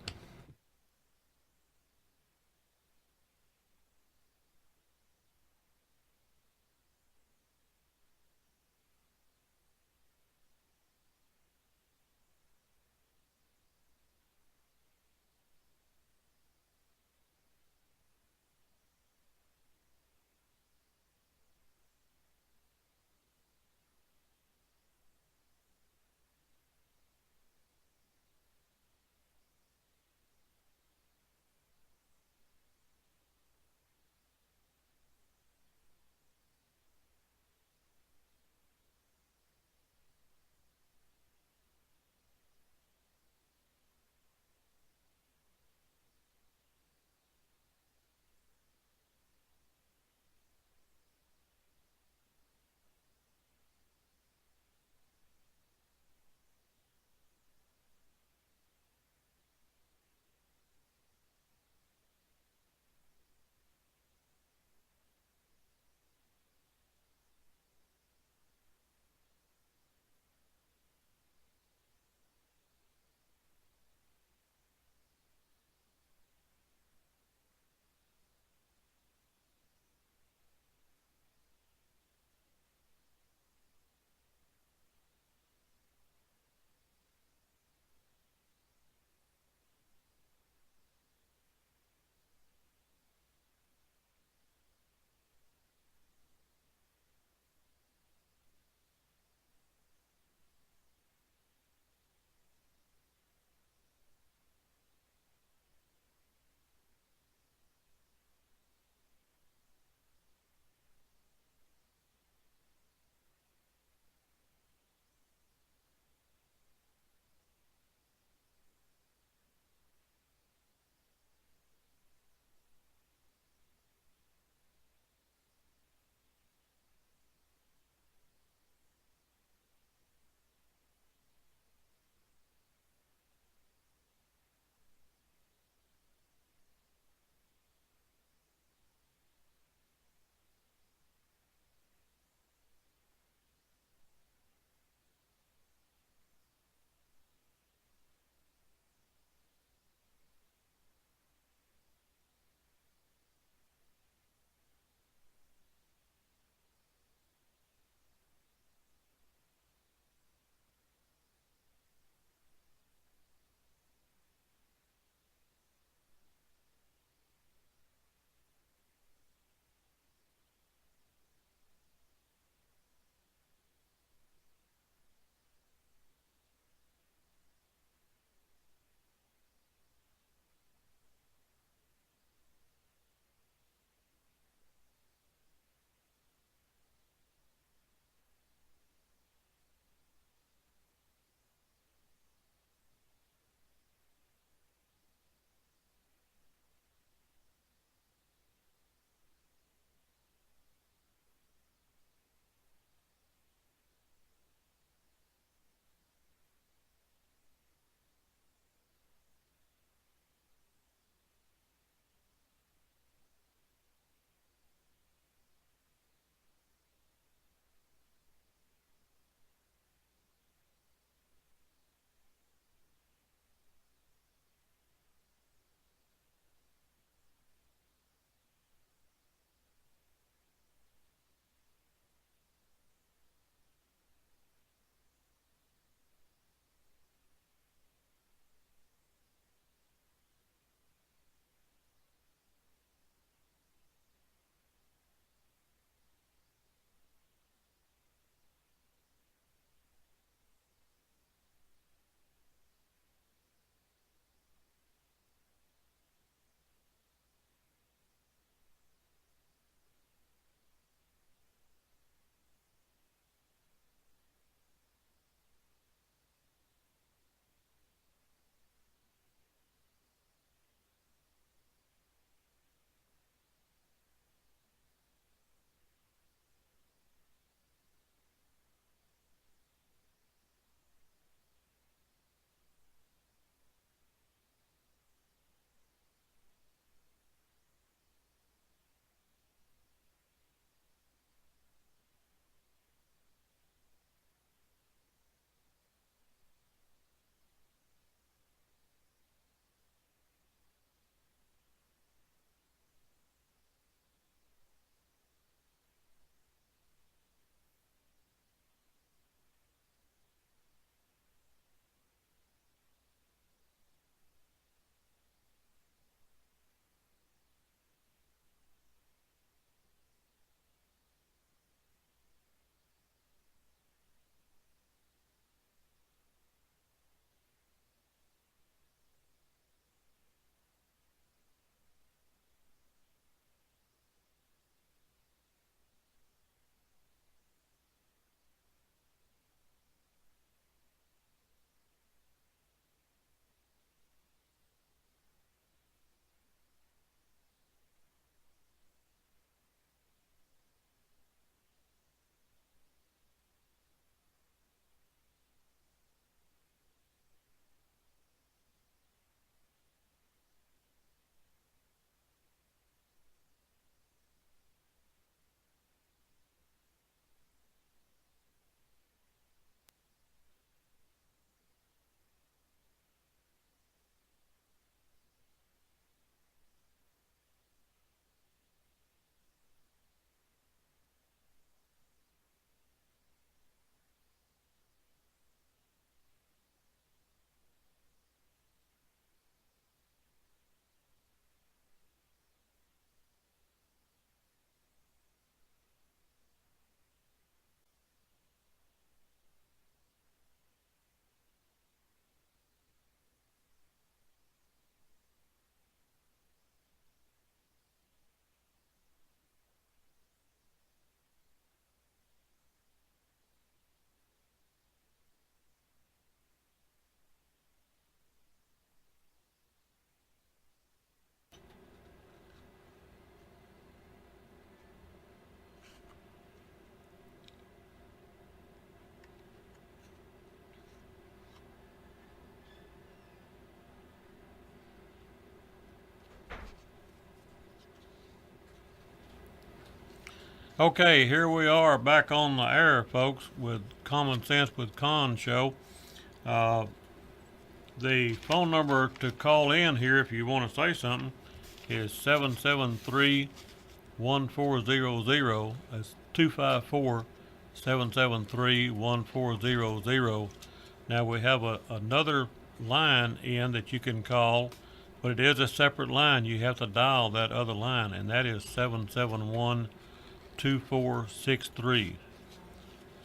Speaker 1: Okay, here we are back on the air, folks, with Common Sense with Conn show. Uh, the phone number to call in here if you want to say something is 773-1400. That's 254-773-1400. Now we have another line in that you can call, but it is a separate line. You have to dial that other line, and that is 771-2463.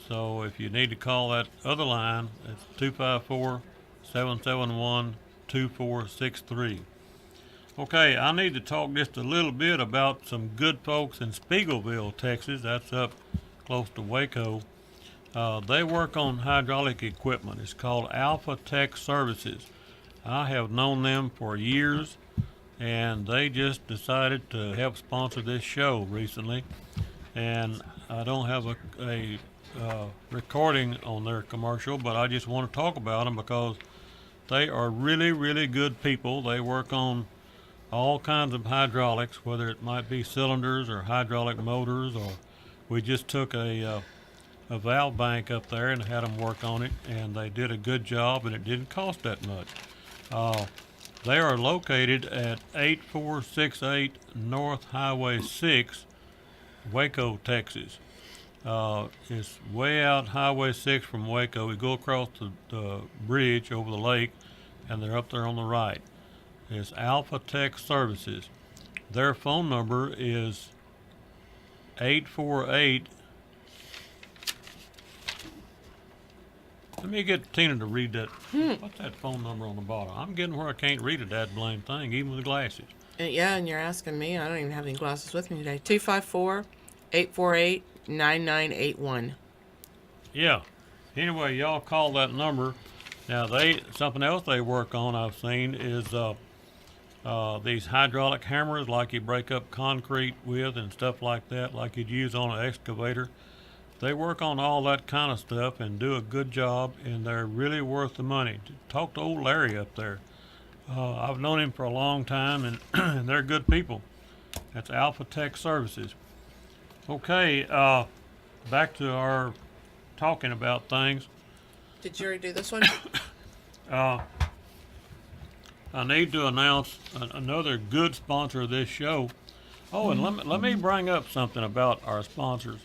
Speaker 1: So if you need to call that other line, it's 254-771-2463. Okay, I need to talk just a little bit about some good folks in Spiegelville, Texas. That's up close to Waco. They work on hydraulic equipment. It's called Alpha Tech Services. I have known them for years, and they just decided to help sponsor this show recently. And I don't have a recording on their commercial, but I just want to talk about them because they are really, really good people. They work on all kinds of hydraulics, whether it might be cylinders or hydraulic motors, or we just took a valve bank up there and had them work on it, and they did a good job, and it didn't cost that much. They are located at 8468 North Highway 6, Waco, Texas. It's way out Highway 6 from Waco. We go across the bridge over the lake, and they're up there on the right. It's Alpha Tech Services. Their phone number is 848. Let me get Tina to read that. What's that phone number on the bottom? I'm getting where I can't read it, that blame thing, even with glasses.
Speaker 2: Yeah, and you're asking me. I don't even have any glasses with me today. 254-848-9981.
Speaker 1: Yeah. Anyway, y'all call that number. Now, something else they work on, I've seen, is these hydraulic hammers like you break up concrete with and stuff like that, like you'd use on an excavator. They work on all that kind of stuff and do a good job, and they're really worth the money. Talk to old Larry up there. I've known him for a long time, and, and they're good people. That's Alpha Tech Services. Okay, back to our talking about things.
Speaker 2: Did you already do this one?
Speaker 1: I need to announce another good sponsor of this show. Oh, and let me bring up something about our sponsors.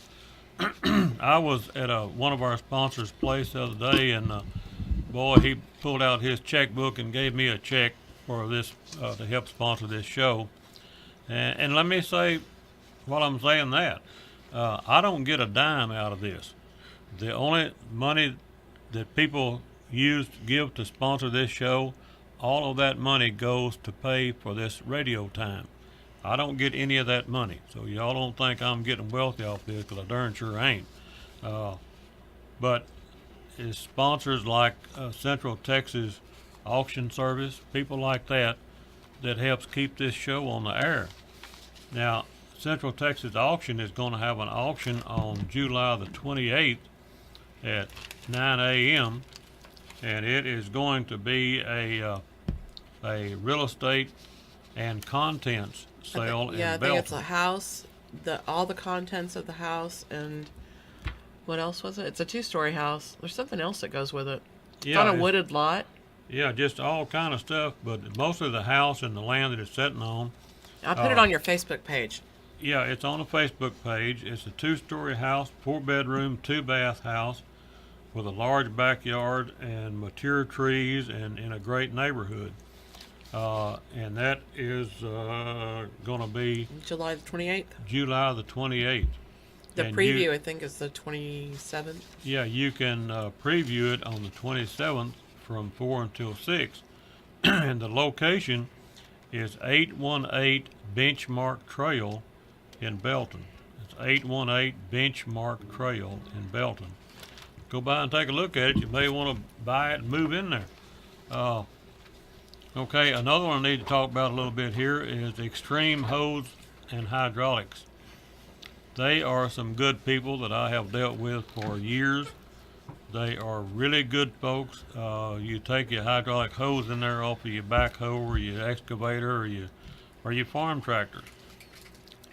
Speaker 1: I was at one of our sponsors' place the other day, and boy, he pulled out his checkbook and gave me a check for this to help sponsor this show. And let me say, while I'm saying that, I don't get a dime out of this. The only money that people give to sponsor this show, all of that money goes to pay for this radio time. I don't get any of that money, so y'all don't think I'm getting wealthy off this, because I darn sure ain't. But it's sponsors like Central Texas Auction Service, people like that helps keep this show on the air. Now, Central Texas Auction is going to have an auction on July the 28th at 9 a.m., and it is going to be a real estate and contents sale in Belton.
Speaker 2: I think it's a house, all the contents of the house, and what else was it? It's a 2-story house. There's something else that goes with it. It's on a wooded lot.
Speaker 1: Yeah, just all kind of stuff, but mostly the house and the land that it's sitting on.
Speaker 2: I put it on your Facebook page.
Speaker 1: Yeah, it's on a Facebook page. It's a 2-story house, 4-bedroom, 2-bath house with a large backyard and mature trees and in a great neighborhood. And that is going to be
Speaker 2: July the 28th.
Speaker 1: July the 28th.
Speaker 2: The
Speaker 1: and
Speaker 2: preview, I think, is the 27th.
Speaker 1: Yeah, you can preview it on the 27th from 4 until 6. And the location is 818 Benchmark Trail in Belton. It's 818 Benchmark Trail in Belton. Go by and take a look at it. You may want to buy it and move in there. Okay, another one I need to talk about a little bit here is Extreme Hose and Hydraulics. They are some good people that I have dealt with for years. They are really good folks. You take your hydraulic hose in there off of your backhoe or your excavator or your farm tractor.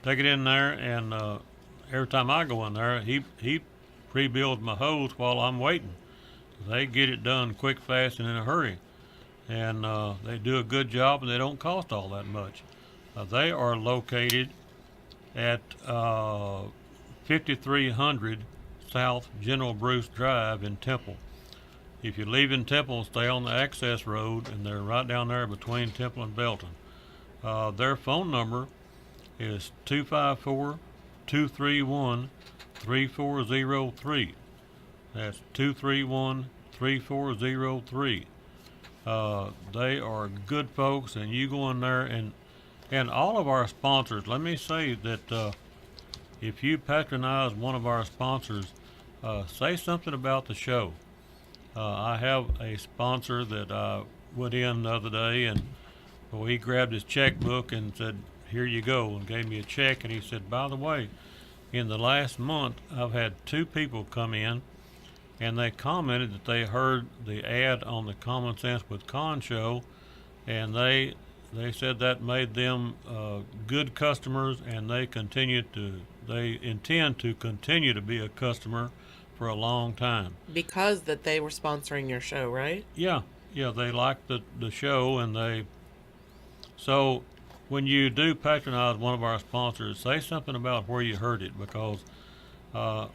Speaker 1: Take it in there and every time I go in there, he pre-builds my hose while I'm waiting. They get it done quick, fast, and in a hurry, and they do a good job, and they don't cost all that much. They are located at 5300 South General Bruce Drive in Temple. If you leave in Temple, stay on the access road, and they're right down there between Temple and Belton. Their phone number is 254-231-3403. That's 231-3403. They are good folks, and you go in there, and all of our sponsors, let me say that if you patronize one of our sponsors, say something about the show. I have a sponsor that I went in the other day, and well, he grabbed his checkbook and said, "Here you go," and gave me a check. And he said, "By the way, in the last month, I've had 2 people come in, and they commented that they heard the ad on the Common Sense with Conn show, and they said that made them good customers, and they intend to continue to be a customer for a long time."
Speaker 2: Because that they were sponsoring your show, right?
Speaker 1: Yeah, they like the show, and so when you do patronize one of our sponsors, say something about where you heard it, because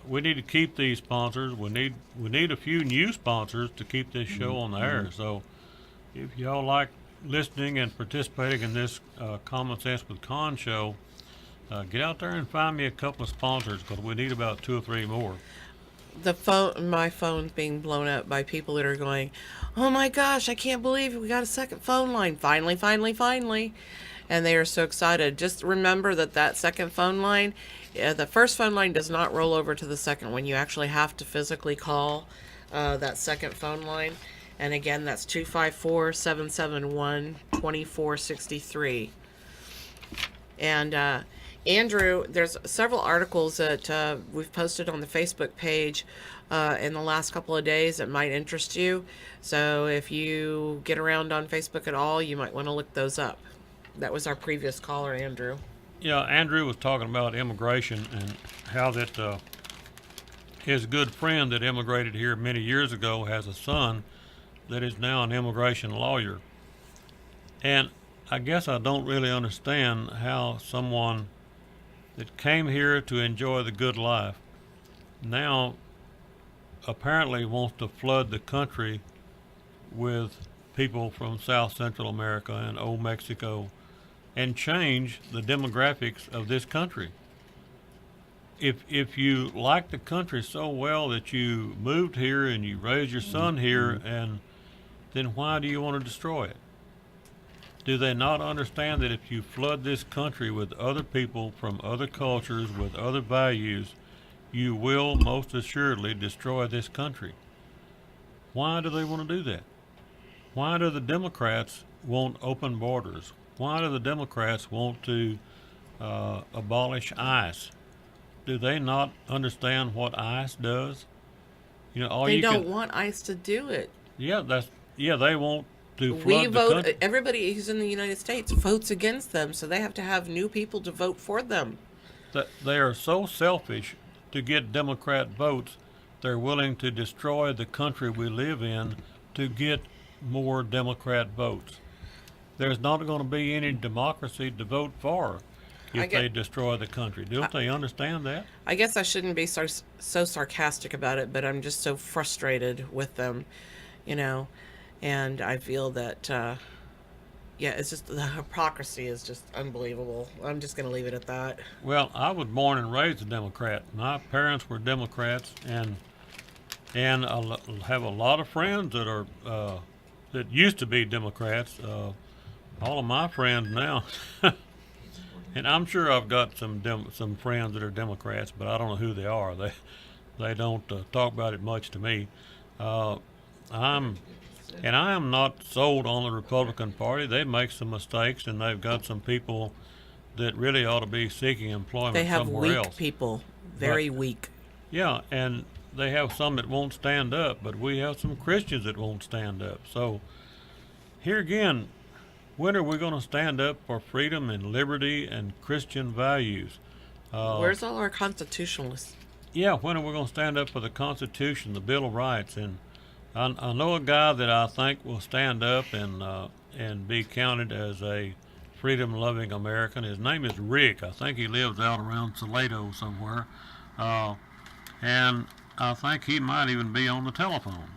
Speaker 1: we need to keep these sponsors. We need a few new sponsors to keep this show on the air. So if y'all like listening and participating in this Common Sense with Conn show, get out there and find me a couple of sponsors, because we need about 2 or 3 more.
Speaker 2: My phone's being blown up by people that are going, "Oh my gosh, I can't believe we got a second phone line. Finally, finally, finally." And they are so excited. Just remember that second phone line, the first phone line does not roll over to the second one. You actually have to physically call that second phone line. And again, that's 254-771-2463. And Andrew, there's several articles that we've posted on the Facebook page in the last couple of days that might interest you. So if you get around on Facebook at all, you might want to look those up. That was our previous caller, Andrew.
Speaker 1: Yeah, Andrew was talking about immigration and how that his good friend that immigrated here many years ago has a son that is now an immigration lawyer. And I guess I don't really understand how someone that came here to enjoy the good life now apparently wants to flood the country with people from South Central America and old Mexico and change the demographics of this country. If you like the country so well that you moved here and you raised your son here, and then why do you want to destroy it? Do they not understand that if you flood this country with other people from other cultures, with other values, you will most assuredly destroy this country? Why do they want to do that? Why do the Democrats want open borders? Why do the Democrats want to abolish ICE? Do they not understand what ICE does? You know,
Speaker 2: They don't want ICE to do it.
Speaker 1: Yeah, they want to
Speaker 2: We
Speaker 1: flood the
Speaker 2: vote.
Speaker 1: country.
Speaker 2: Everybody who's in the United States votes against them, so they have to have new people to vote for them.
Speaker 1: They are so selfish to get Democrat votes, they're willing to destroy the country we live in to get more Democrat votes. There's not going to be any democracy to vote for if they destroy the country. Don't they understand that?
Speaker 2: I guess I shouldn't be so sarcastic about it, but I'm just so frustrated with them, you know, and I feel that, it's just the hypocrisy is just unbelievable. I'm just going to leave it at that.
Speaker 1: Well, I was born and raised a Democrat. My parents were Democrats, and I have a lot of friends that are that used to be Democrats. All of my friends now, and I'm sure I've got some friends that are Democrats, but I don't know who they are. They don't talk about it much to me. I am not sold on the Republican Party. They make some mistakes, and they've got some people that really ought to be seeking employment
Speaker 2: They have
Speaker 1: somewhere
Speaker 2: weak
Speaker 1: else.
Speaker 2: people, very weak.
Speaker 1: Yeah, and they have some that won't stand up, but we have some Christians that won't stand up. So here again, when are we going to stand up for freedom and liberty and Christian values?
Speaker 2: Where's all our constitutionalists?
Speaker 1: Yeah, when are we going to stand up for the Constitution, the Bill of Rights? And I know a guy that I think will stand up and be counted as a freedom-loving American. His name is Rick. I think he lives out around Salado somewhere, and I think he might even be on the telephone.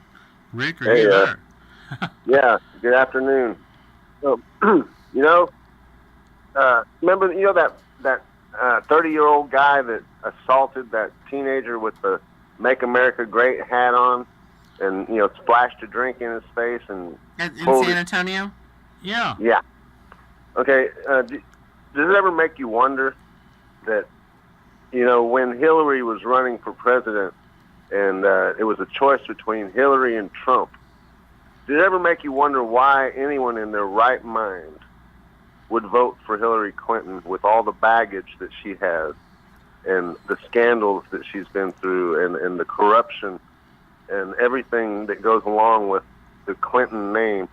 Speaker 1: Rick, are you there?
Speaker 6: Yeah. Good afternoon. So, remember, that 30-year-old guy that assaulted that teenager with the "Make America Great" hat on, and splashed a drink in his face and
Speaker 2: In San Antonio?
Speaker 1: Yeah.
Speaker 6: Yeah. Okay. Does it ever make you wonder that when Hillary was running for president and it was a choice between Hillary and Trump, did it ever make you wonder why anyone in their right mind would vote for Hillary Clinton with all the baggage that she has and the scandals that she's been through and the corruption and everything that goes along with the Clinton name?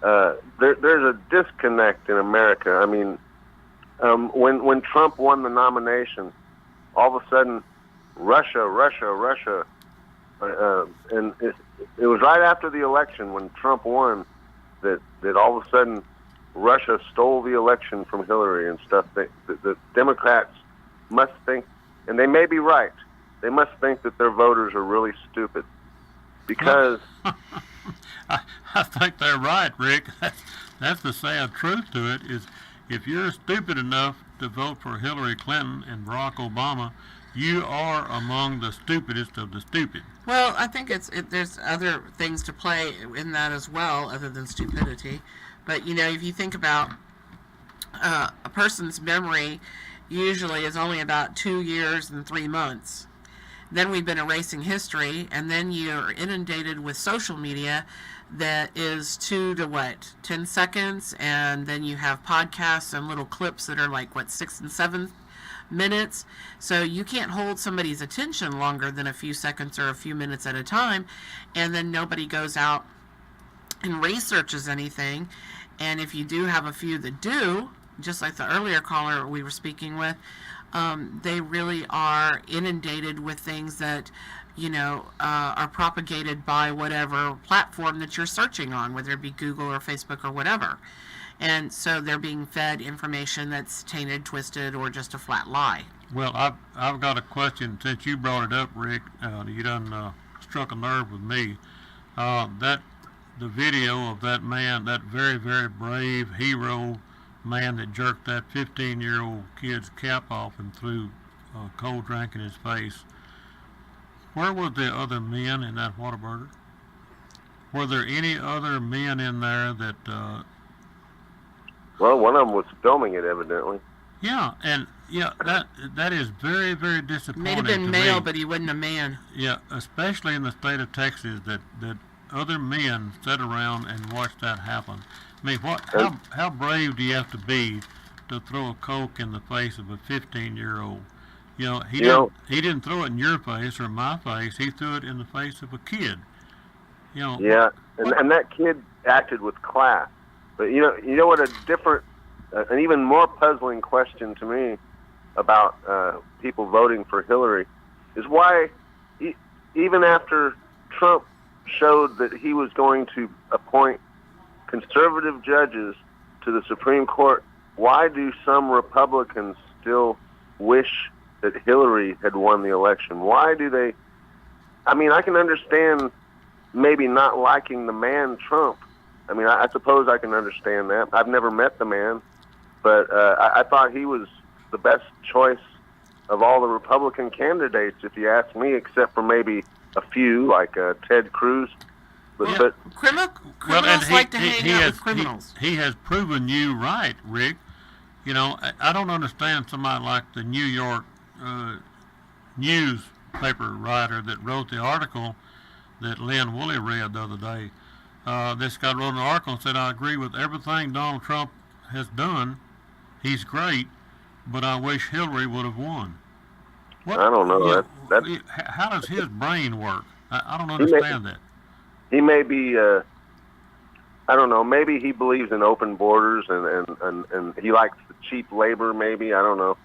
Speaker 6: There's a disconnect in America. I mean, when Trump won the nomination, all of a sudden, Russia, and it was right after the election when Trump won that all of a sudden Russia stole the election from Hillary and stuff. The Democrats must think, and they may be right, they must think that their voters are really stupid because...
Speaker 1: I think they're right, Rick. That's the sad truth to it, is if you're stupid enough to vote for Hillary Clinton and Barack Obama, you are among the stupidest of the stupid.
Speaker 2: Well, I think there's other things to play in that as well, other than stupidity. But, if you think about a person's memory, usually is only about 2 years and 3 months. Then we've been erasing history, and then you're inundated with social media that is 10 seconds, and then you have podcasts and little clips that are 6 and 7 minutes. So you can't hold somebody's attention longer than a few seconds or a few minutes at a time, and then nobody goes out and researches anything. And if you do have a few that do, just like the earlier caller we were speaking with, they really are inundated with things that, are propagated by whatever platform that you're searching on, whether it be Google or Facebook or whatever. And so they're being fed information that's tainted, twisted, or just a flat lie.
Speaker 1: Well, I've got a question. Since you brought it up, Rick, you done struck a nerve with me. The video of that man, that very, very brave hero man that jerked that 15-year-old kid's cap off and threw a cold drink in his face. Where were the other men in that Whataburger? Were there any other men in there that...
Speaker 6: Well, one of them was filming it, evidently.
Speaker 1: Yeah, and that is very, very disappointing.
Speaker 2: May have been male, but he wasn't a man.
Speaker 1: Yeah, especially in the state of Texas, that other men sat around and watched that happen. I mean, how brave do you have to be to throw a Coke in the face of a 15-year-old? He didn't throw it in your face or my face. He threw it in the face of a kid.
Speaker 6: Yeah, and that kid acted with class. But you know what? A different, an even more puzzling question to me about people voting for Hillary is why, even after Trump showed that he was going to appoint conservative judges to the Supreme Court, why do some Republicans still wish that Hillary had won the election? Why do they? I mean, I can understand maybe not liking the man Trump. I mean, I suppose I can understand that. I've never met the man, but I thought he was the best choice of all the Republican candidates, if you ask me, except for maybe a few, like Ted Cruz. But
Speaker 2: criminals like to hang out with criminals.
Speaker 1: He has proven you right, Rick. I don't understand somebody like the New York newspaper writer that wrote the article that Lynn Woolley read the other day. This guy wrote an article and said, I agree with everything Donald Trump has done. He's great, but I wish Hillary would have won.
Speaker 6: I don't know.
Speaker 1: How does his brain work? I don't understand that.
Speaker 6: He may be, I don't know, maybe he believes in open borders and he likes the cheap labor, maybe, I don't know.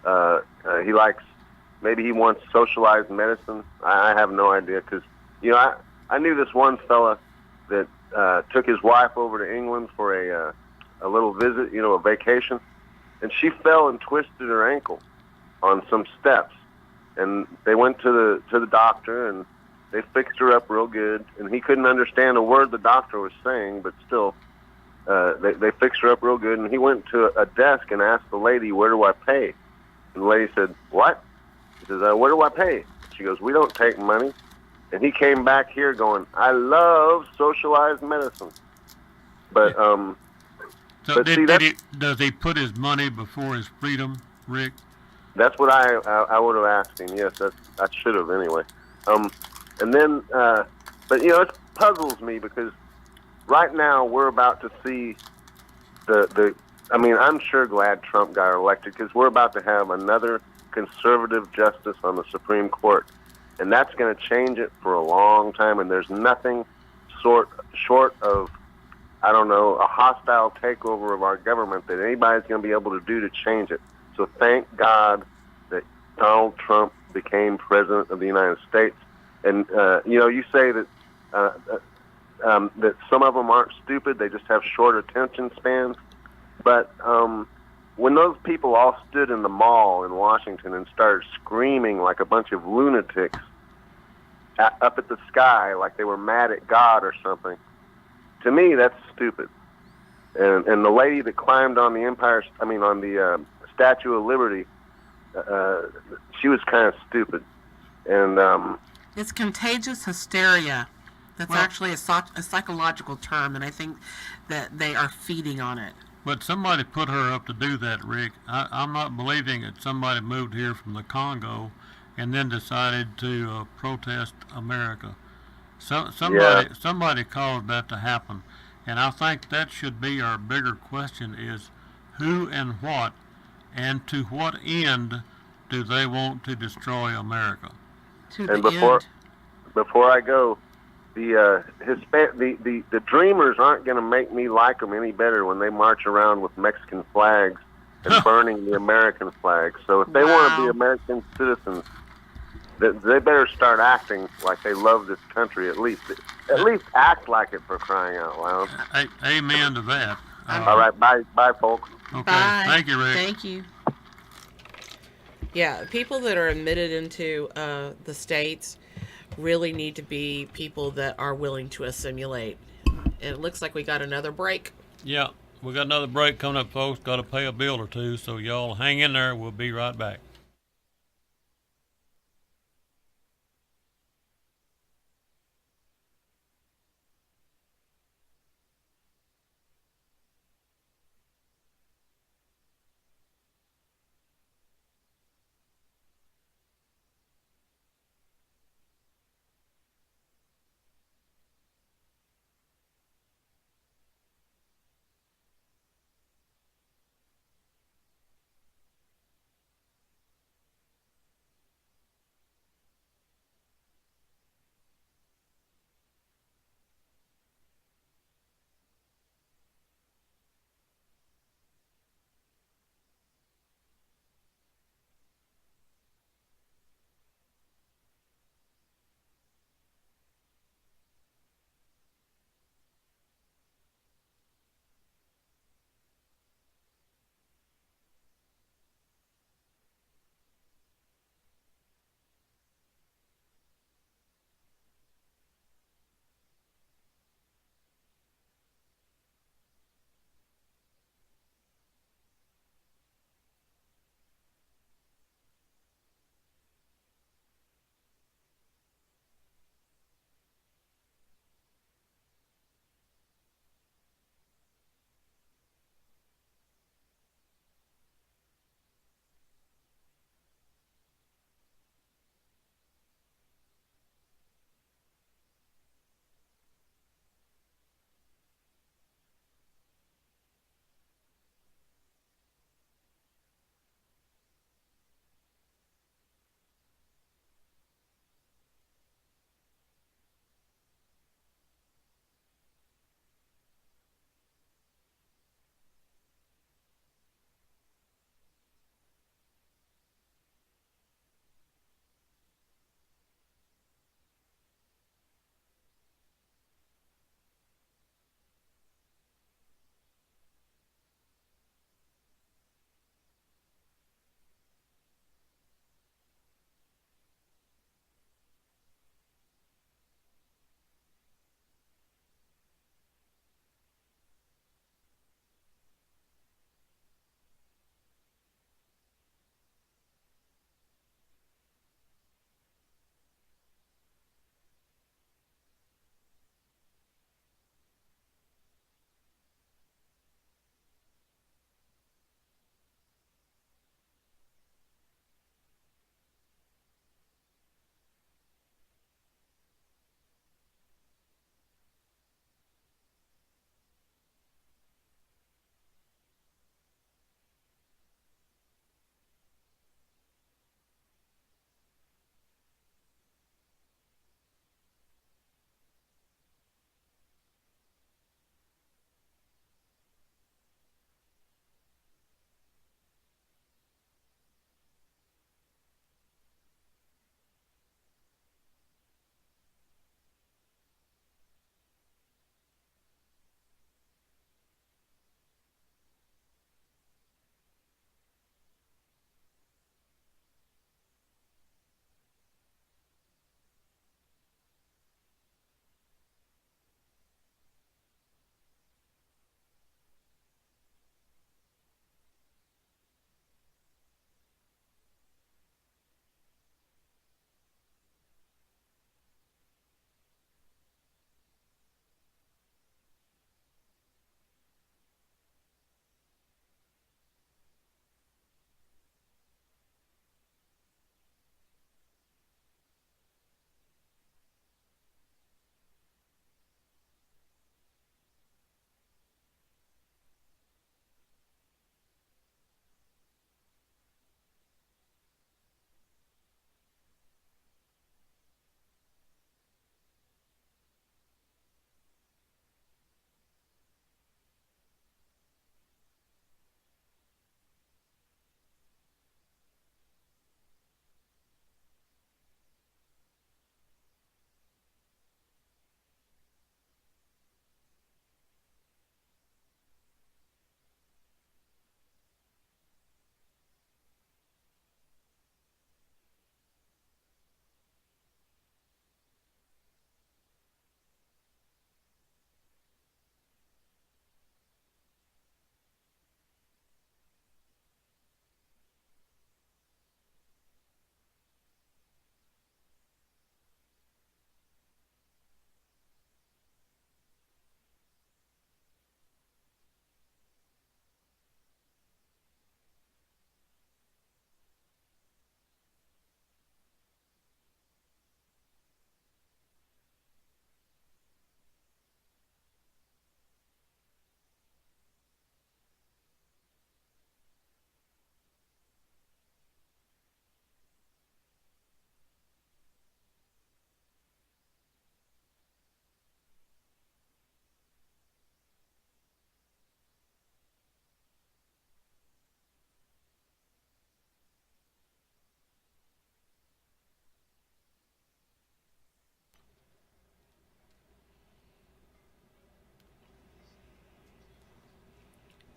Speaker 6: He likes, maybe he wants socialized medicine. I have no idea because, I knew this one fella that took his wife over to England for a little visit, a vacation, and she fell and twisted her ankle on some steps, and they went to the doctor and they fixed her up real good, and he couldn't understand a word the doctor was saying, but still, they fixed her up real good, and he went to a desk and asked the lady, "Where do I pay?" And the lady said, "What?" He says, "Where do I pay?" She goes, "We don't take money." And he came back here going, "I love socialized medicine." But
Speaker 1: So
Speaker 6: but see,
Speaker 1: does he put his money before his freedom, Rick?
Speaker 6: that's what I would have asked him. Yes, I should have anyway. And then, but it puzzles me because right now we're about to see the. I mean, I'm sure glad Trump got elected because we're about to have another conservative justice on the Supreme Court, and that's going to change it for a long time. And there's nothing short of, I don't know, a hostile takeover of our government that anybody's going to be able to do to change it. So thank God that Donald Trump became president of the United States. And you say that that some of them aren't stupid; they just have short attention spans. But when those people all stood in the mall in Washington and started screaming like a bunch of lunatics up at the sky, like they were mad at God or something, to me that's stupid. And the lady that climbed on the on the Statue of Liberty, she was kind of stupid. And
Speaker 2: It's contagious hysteria. That's
Speaker 1: Well-
Speaker 2: actually a psychological term, and I think that they are feeding on it.
Speaker 1: But somebody put her up to do that, Rick. I'm not believing that somebody moved here from the Congo and then decided to protest America. Somebody caused that to happen, and I think that should be our bigger question: is who and what, and to what end, do they want to destroy America?
Speaker 2: To
Speaker 6: And
Speaker 2: the end.
Speaker 6: before I go, the Dreamers aren't going to make me like them any better when they march around with Mexican flags and burning the American flag. So if they want to be American citizens, they better start acting like they love this country. At least act like it, for crying out loud.
Speaker 1: Amen to that.
Speaker 6: All right, bye, folks.
Speaker 1: Okay,
Speaker 2: Bye.
Speaker 1: thank you, Rick.
Speaker 2: Thank you. Yeah, people that are admitted into the states really need to be people that are willing to assimilate. And it looks like we got another break.
Speaker 1: Yeah, we got another break coming up, folks. Got to pay a bill or two, so y'all hang in there. We'll be right back.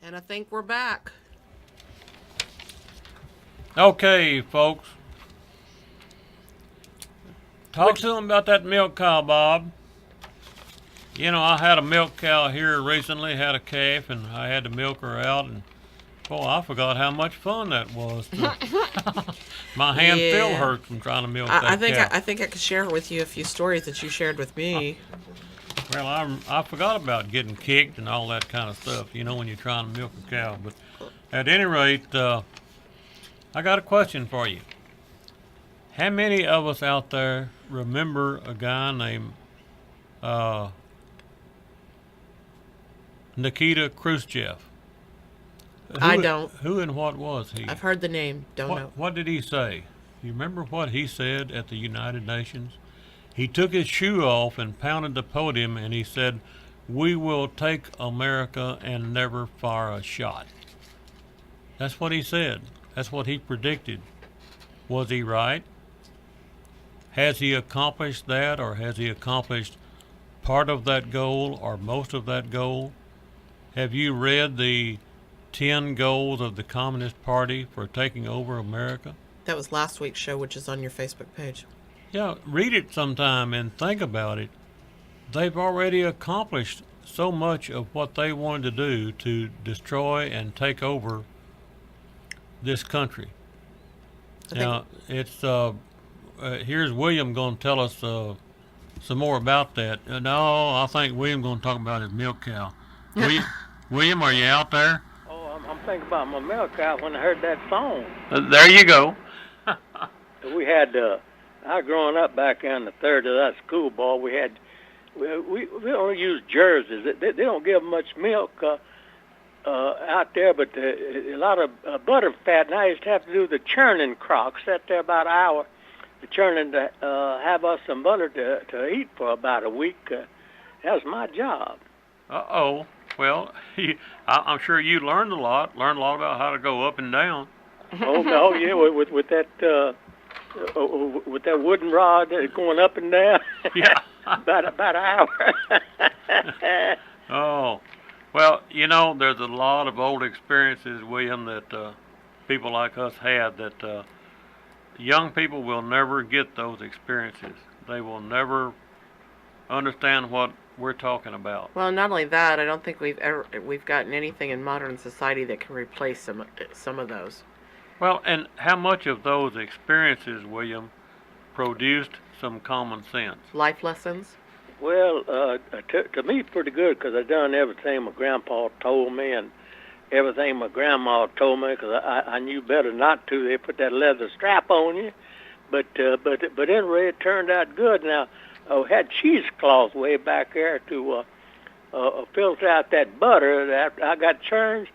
Speaker 2: And I think we're back.
Speaker 1: Okay, folks. Talk to them about that milk cow, Bob. You know, I had a milk cow here recently, had a calf, and I had to milk her out, and I forgot how much fun that was. My hand still hurts from trying to milk that cow.
Speaker 2: I think I could share with you a few stories that you shared with me.
Speaker 1: Well, I forgot about getting kicked and all that kind of stuff, you know, when you're trying to milk a cow. But at any rate, I got a question for you. How many of us out there remember a guy named Nikita Khrushchev?
Speaker 2: I don't.
Speaker 1: Who and what was he?
Speaker 2: I've heard the name. Don't know.
Speaker 1: What did he say? You remember what he said at the United Nations? He took his shoe off and pounded the podium and he said, "We will take America and never fire a shot." That's what he said. That's what he predicted. Was he right? Has he accomplished that, or has he accomplished part of that goal or most of that goal? Have you read the 10 goals of the Communist Party for taking over America?
Speaker 2: That was last week's show, which is on your Facebook page.
Speaker 1: Yeah, read it sometime and think about it. They've already accomplished so much of what they wanted to do to destroy and take over this country. Now, it's here's William going to tell us some more about that. No, I think William's going to talk about his milk cow. William, are you out there?
Speaker 7: Oh, I'm thinking about my milk cow when I heard that song.
Speaker 1: There you go.
Speaker 7: We had, I was growing up back in the third of that schoolball. We don't use jerseys. They don't give much milk out there, but a lot of butter fat. And I used to have to do the churning crock. Sat there about an hour, the churning to have us some butter to eat for about a week. That was my job.
Speaker 1: Uh-oh. Well, I'm sure you learned a lot about how to go up and down.
Speaker 7: Oh no, yeah, with that wooden rod going up and down.
Speaker 1: Yeah.
Speaker 7: about an hour.
Speaker 1: Oh, well, you know, there's a lot of old experiences, William, that people like us had that young people will never get those experiences. They will never understand what we're talking about.
Speaker 2: Well, not only that, I don't think we've gotten anything in modern society that can replace some of those.
Speaker 1: Well, and how much of those experiences, William, produced some common sense?
Speaker 2: Life lessons?
Speaker 7: Well, to me, pretty good, because I done everything my grandpa told me and everything my grandma told me, because I knew better not to. They put that leather strap on you, but anyway, it turned out good. Now, I had cheesecloth way back there to filter out that butter that I got churns,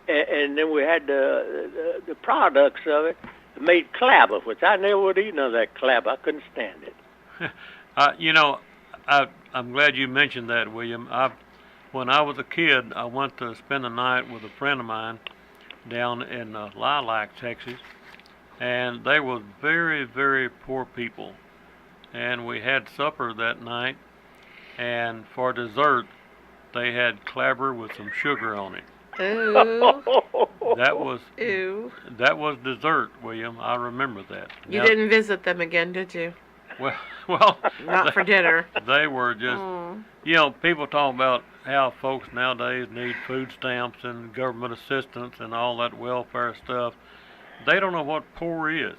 Speaker 7: and then we had the products of it made clabber, which I never would eat none of that clabber. I couldn't stand it.
Speaker 1: You know, I'm glad you mentioned that, William. When I was a kid, I went to spend the night with a friend of mine down in Lilac, Texas, and they were very, very poor people. And we had supper that night, and for dessert, they had clabber with some sugar on it.
Speaker 2: Ooh.
Speaker 1: That was
Speaker 2: Ew.
Speaker 1: That was dessert, William. I remember that.
Speaker 2: You didn't visit them again, did you?
Speaker 1: Well,
Speaker 2: not for dinner.
Speaker 1: They were just, you know, people talk about how folks nowadays need food stamps and government assistance and all that welfare stuff. They don't know what poor is.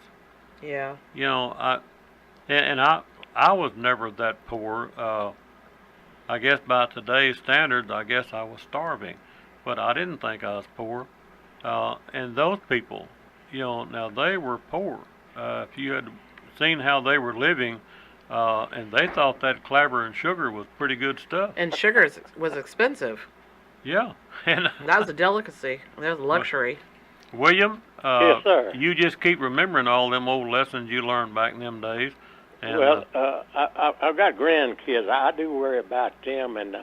Speaker 2: Yeah.
Speaker 1: You know, I was never that poor. I guess by today's standards, I guess I was starving, but I didn't think I was poor. And those people, you know, now they were poor. If you had seen how they were living, and they thought that clabber and sugar was pretty good stuff.
Speaker 2: And sugar was expensive.
Speaker 1: Yeah. And
Speaker 2: that was a delicacy. That was a luxury.
Speaker 1: William,
Speaker 7: yes, sir.
Speaker 1: You just keep remembering all them old lessons you learned back in them days. And,
Speaker 7: well, I've got grandkids. I do worry about them. And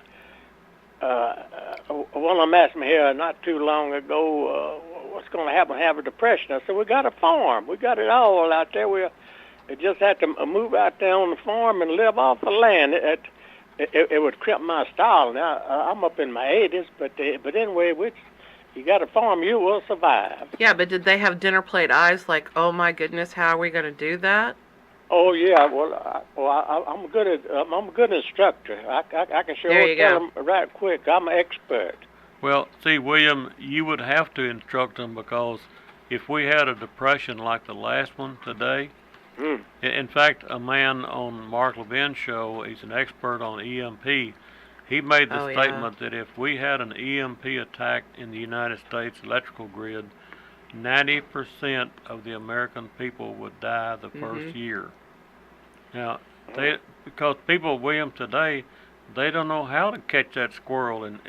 Speaker 7: one of them asked me here not too long ago, what's going to happen when I have a depression? I said, we got a farm. We got it all out there. We just had to move out there on the farm and live off the land. It would crimp my style. Now, I'm up in my 80s, but anyway, You got a farm, you will survive.
Speaker 2: Yeah, but did they have dinner plate eyes like, oh my goodness, how are we going to do that?
Speaker 7: Oh yeah, I'm good at I'm a good instructor. I can sure
Speaker 2: There you
Speaker 7: tell
Speaker 2: go.
Speaker 7: them right quick. I'm an expert.
Speaker 1: Well, see, William, you would have to instruct them because if we had a depression like the last one today, in fact, a man on Mark Levin's show, he's an expert on EMP. He made the statement that if we had an EMP attack in the United States electrical grid, 90% of the American people would die the first year. Now, because people, William, today, they don't know how to catch that squirrel and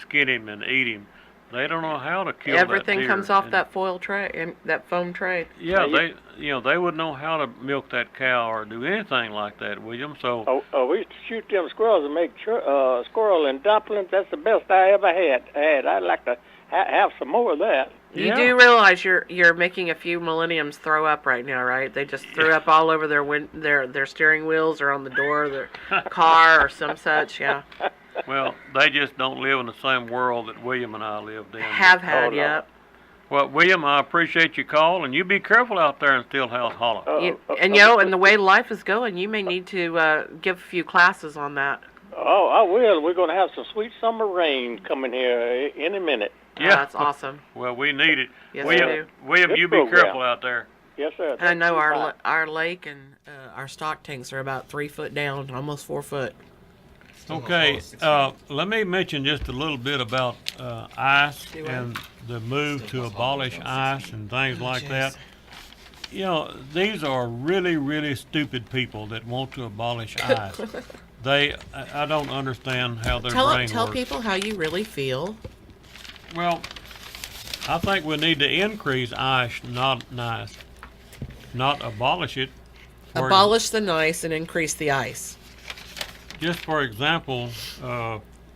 Speaker 1: skin him and eat him. They don't know how to kill
Speaker 2: Everything
Speaker 1: that deer.
Speaker 2: comes off that foil tray and that foam tray.
Speaker 1: Yeah, they wouldn't know how to milk that cow or do anything like that, William. So
Speaker 7: we used to shoot them squirrels and make squirrel and dumplings. That's the best I ever had. I'd like to have some more of that.
Speaker 2: You do realize you're making a few millenniums throw up right now, right? They just threw up all over their steering wheels or on the door of their car or some such. Yeah.
Speaker 1: Well, they just don't live in the same world that William and I lived in.
Speaker 2: Have had, yeah.
Speaker 1: Well, William, I appreciate your call, and you be careful out there in Stillhouse Hollow.
Speaker 2: And the way life is going, you may need to give a few classes on that.
Speaker 7: Oh, I will. We're going to have some sweet summer rain coming here in a minute.
Speaker 2: Yeah, that's awesome.
Speaker 1: Well, we need it.
Speaker 2: Yes,
Speaker 1: William,
Speaker 2: we do.
Speaker 1: William, you be careful out there.
Speaker 7: Yes, sir.
Speaker 2: I know our lake and our stock tanks are about 3 foot down, almost 4 foot.
Speaker 1: Okay, let me mention just a little bit about ICE and the move to abolish ICE and things like that. You know, these are really, really stupid people that want to abolish ICE. I don't understand how their brain works.
Speaker 2: Tell people how you really feel.
Speaker 1: Well, I think we need to increase ICE, not abolish it.
Speaker 2: Abolish the nice and increase the ice.
Speaker 1: Just for example,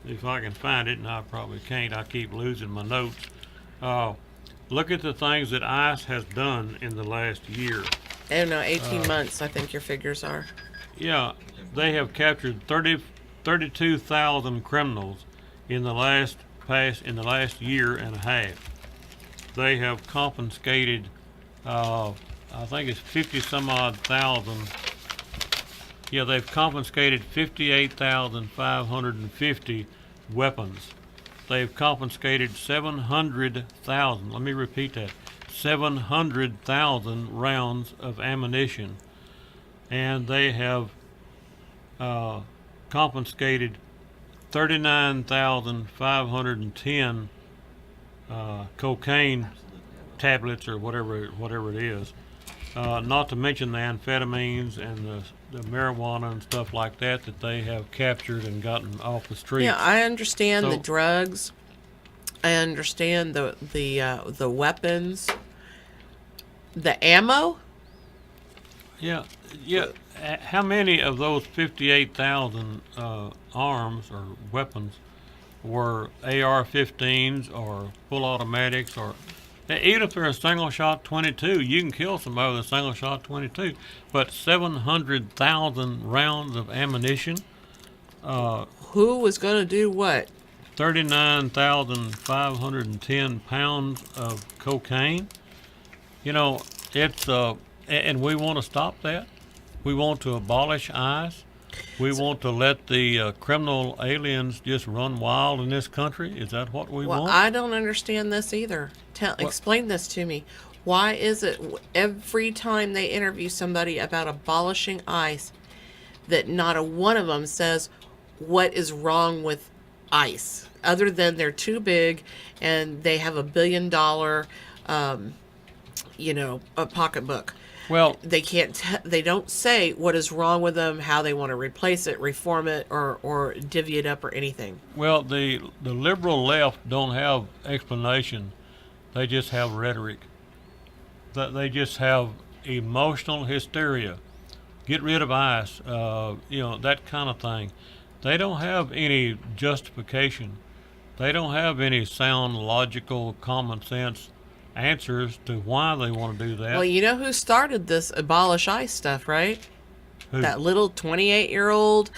Speaker 1: if I can find it, and I probably can't, I keep losing my notes. Look at the things that ICE has done in the last year.
Speaker 2: I don't know, 18 months, I think your figures are.
Speaker 1: Yeah, they have captured 32,000 criminals in the last year and a half. They have confiscated, I think it's 50 some odd thousand. Yeah, they've confiscated 58,550 weapons. They've confiscated 700,000, let me repeat that, 700,000 rounds of ammunition. And they have confiscated 39,510 cocaine tablets or whatever it is. Not to mention the amphetamines and the marijuana and stuff like that they have captured and gotten off the streets.
Speaker 2: Yeah, I understand the drugs. I understand the weapons, the ammo.
Speaker 1: Yeah. How many of those 58,000 arms or weapons were AR-15s or full automatics or? Even if they're a single-shot 22, you can kill somebody with a single-shot 22. But 700,000 rounds of ammunition.
Speaker 2: Who was going to do what?
Speaker 1: 39,510 pounds of cocaine. You know, it's and we want to stop that. We want to abolish ICE. We want to let the criminal aliens just run wild in this country. Is that what we want?
Speaker 2: Well, I don't understand this either. Explain this to me. Why is it every time they interview somebody about abolishing ICE that not a one of them says what is wrong with ICE, other than they're too big and they have $1 billion, a pocketbook.
Speaker 1: Well,
Speaker 2: they can't. They don't say what is wrong with them, how they want to replace it, reform it, or divvy it up, or anything.
Speaker 1: Well, the liberal left don't have explanation. They just have rhetoric. They just have emotional hysteria. Get rid of ICE, that kind of thing. They don't have any justification. They don't have any sound, logical, common sense answers to why they want to do that.
Speaker 2: Well, you know who started this abolish ICE stuff, right?
Speaker 1: Who?
Speaker 2: That little 28-year-old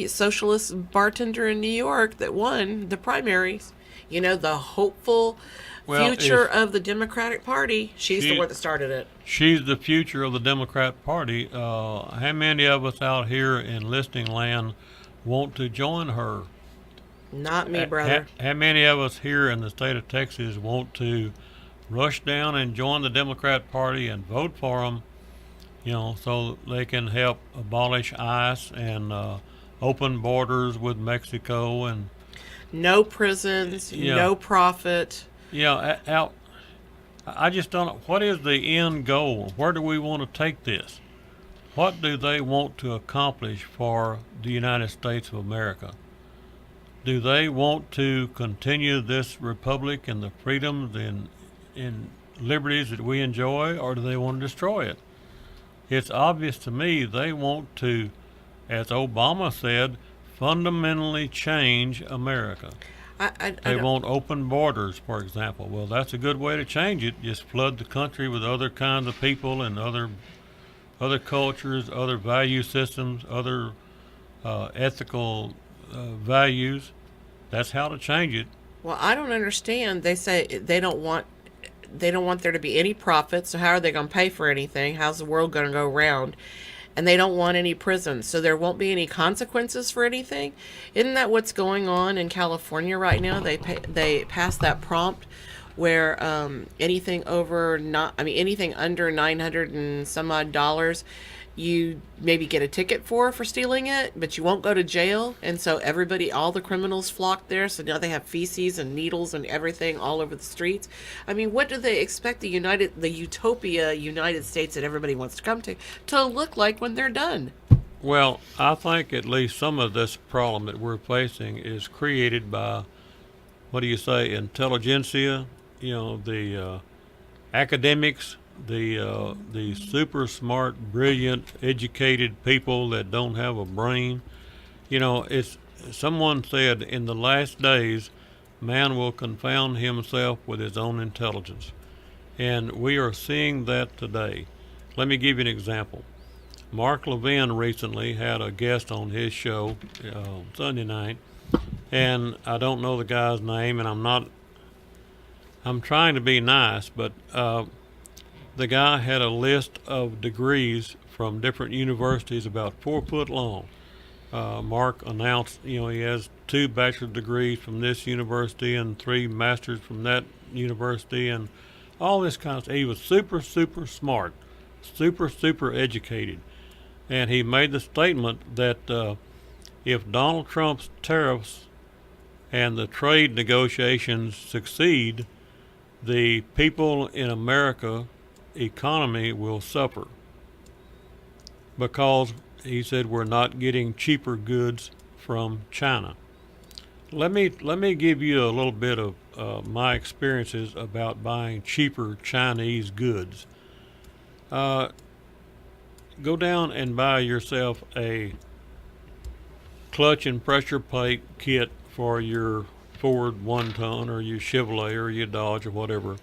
Speaker 2: socialist bartender in New York that won the primaries. You know, the hopeful
Speaker 1: Well,
Speaker 2: future
Speaker 1: if
Speaker 2: of the Democratic Party. She's the
Speaker 1: she
Speaker 2: one that started it.
Speaker 1: she's the future of the Democrat Party, how many of us out here in listening land want to join her?
Speaker 2: Not me, brother.
Speaker 1: How many of us here in the state of Texas want to rush down and join the Democrat Party and vote for them, so they can help abolish ICE and open borders with Mexico and
Speaker 2: No prisons,
Speaker 1: yeah,
Speaker 2: no profit.
Speaker 1: out. I just don't know. What is the end goal? Where do we want to take this? What do they want to accomplish for the United States of America? Do they want to continue this republic and the freedoms and liberties that we enjoy, or do they want to destroy it? It's obvious to me they want to, as Obama said, fundamentally change America. They
Speaker 2: don't-
Speaker 1: want open borders, for example. Well, that's a good way to change it. Just flood the country with other kinds of people and other cultures, other value systems, other ethical values. That's how to change it.
Speaker 2: Well, I don't understand. They say they don't want there to be any profit. So how are they going to pay for anything? How's the world going to go round? And they don't want any prisons, so there won't be any consequences for anything. Isn't that what's going on in California right now? They passed that prompt where anything under $900 and some odd dollars, you maybe get a ticket for stealing it, but you won't go to jail. And so all the criminals flock there. So now they have feces and needles and everything all over the streets. I mean, what do they expect the utopia United States that everybody wants to come to look like when they're done?
Speaker 1: Well, I think at least some of this problem that we're facing is created by, what do you say, intelligentsia, the academics, the super smart, brilliant, educated people that don't have a brain. It's someone said in the last days, man will confound himself with his own intelligence, and we are seeing that today. Let me give you an example. Mark Levin recently had a guest on his show Sunday night, and I don't know the guy's name, and I'm trying to be nice, but the guy had a list of degrees from different universities about 4 foot long. Mark announced, he has 2 bachelor's degrees from this university and 3 masters from that university and all this kind of stuff. He was super, super smart, super, super educated. And he made the statement that if Donald Trump's tariffs and the trade negotiations succeed, the people in America economy will suffer because he said we're not getting cheaper goods from China. Let me give you a little bit of my experiences about buying cheaper Chinese goods. Go down and buy yourself a clutch and pressure plate kit for your Ford 1 ton or your Chevrolet or your Dodge or whatever.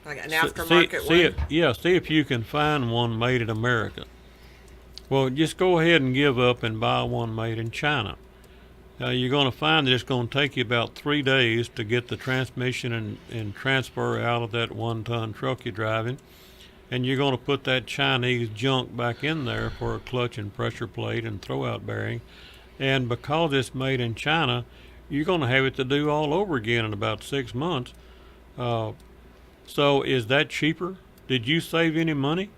Speaker 2: Like an aftermarket one?
Speaker 1: See if you can find one made in America. Well, just go ahead and give up and buy one made in China. You're going to find that it's going to take you about 3 days to get the transmission and transfer out of that 1 ton truck you're driving. And you're going to put that Chinese junk back in there for a clutch and pressure plate and throwout bearing. And because it's made in China, you're going to have it to do all over again in about 6 months. So is that cheaper? Did you save any money?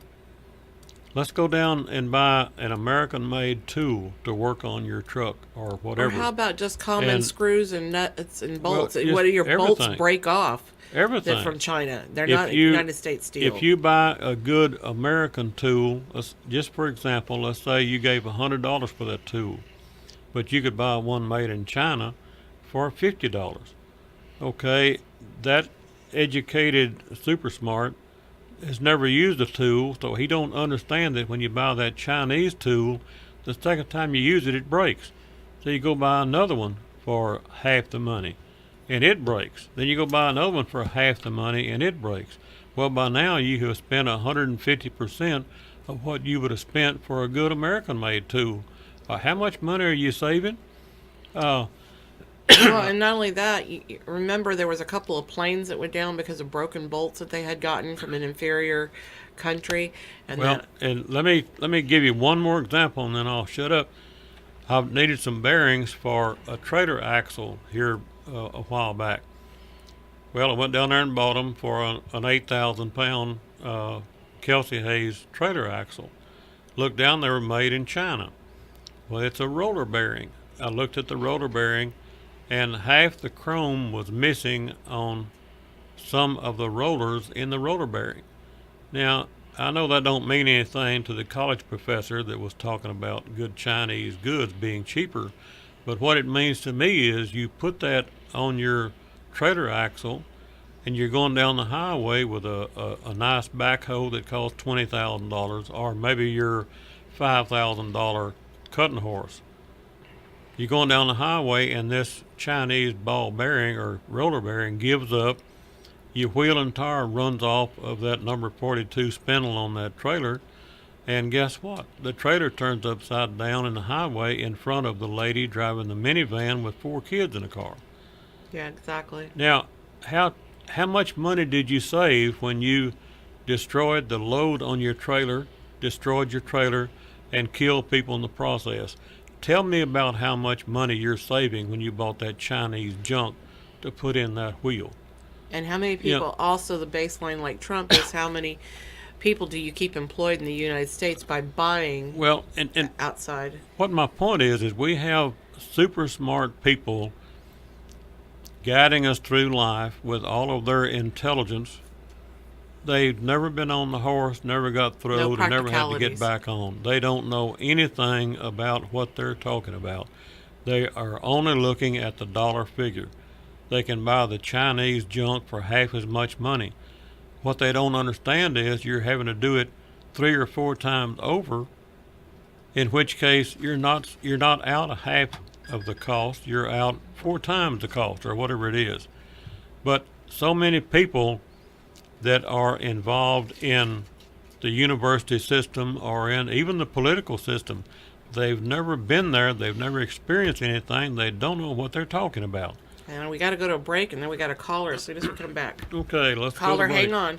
Speaker 1: Let's go down and buy an American-made tool to work on your truck or whatever.
Speaker 2: Or how about just common screws and nuts and bolts?
Speaker 1: Well,
Speaker 2: What do your bolts
Speaker 1: everything.
Speaker 2: break off?
Speaker 1: Everything.
Speaker 2: They're from China. They're
Speaker 1: If
Speaker 2: not United States steel.
Speaker 1: If you buy a good American tool, just for example, let's say you gave $100 for that tool, but you could buy one made in China for $50. Okay, that educated super smart has never used a tool, so he don't understand that when you buy that Chinese tool, the second time you use it, it breaks. So you go buy another one for half the money, and it breaks. Then you go buy another one for half the money, and it breaks. Well, by now you have spent 150% of what you would have spent for a good American-made tool. How much money are you saving?
Speaker 2: Well, and not only that, you remember there was a couple of planes that went down because of broken bolts that they had gotten from an inferior country, and
Speaker 1: Well,
Speaker 2: that
Speaker 1: and let me give you one more example, and then I'll shut up. I've needed some bearings for a trailer axle here a while back. Well, I went down there and bought them for an 8,000 pound Kelsey Hayes trailer axle. Looked down, they were made in China. Well, it's a roller bearing. I looked at the roller bearing, and half the chrome was missing on some of the rollers in the roller bearing. Now, I know that don't mean anything to the college professor that was talking about good Chinese goods being cheaper, but what it means to me is you put that on your trailer axle and you're going down the highway with a nice backhoe that costs $20,000 or maybe your $5,000 cutting horse. You're going down the highway and this Chinese ball bearing or roller bearing gives up. Your wheel and tire runs off of that number 42 spindle on that trailer, and guess what? The trailer turns upside down in the highway in front of the lady driving the minivan with 4 kids in the car.
Speaker 2: yeah, exactly.
Speaker 1: Now, how much money did you save when you destroyed the load on your trailer, destroyed your trailer, and killed people in the process? Tell me about how much money you're saving when you bought that Chinese junk to put in that wheel.
Speaker 2: And how many
Speaker 1: You know,
Speaker 2: people? Also, the baseline, like Trump, is how many people do you keep employed in the United States by buying
Speaker 1: well, and
Speaker 2: outside?
Speaker 1: what my point is we have super smart people guiding us through life with all of their intelligence. They've never been on the horse, never got
Speaker 2: No
Speaker 1: throwed, and never had to get
Speaker 2: practicalities.
Speaker 1: back on. They don't know anything about what they're talking about. They are only looking at the dollar figure. They can buy the Chinese junk for half as much money. What they don't understand is you're having to do it 3 or 4 times over, in which case you're not out a half of the cost, you're out 4 times the cost or whatever it is. But so many people that are involved in the university system or in even the political system, they've never been there, they've never experienced anything, they don't know what they're talking about.
Speaker 2: And we got to go to a break, and then we got a caller as soon as we come back.
Speaker 1: Okay, let's go to
Speaker 2: Caller,
Speaker 1: break.
Speaker 2: hang on.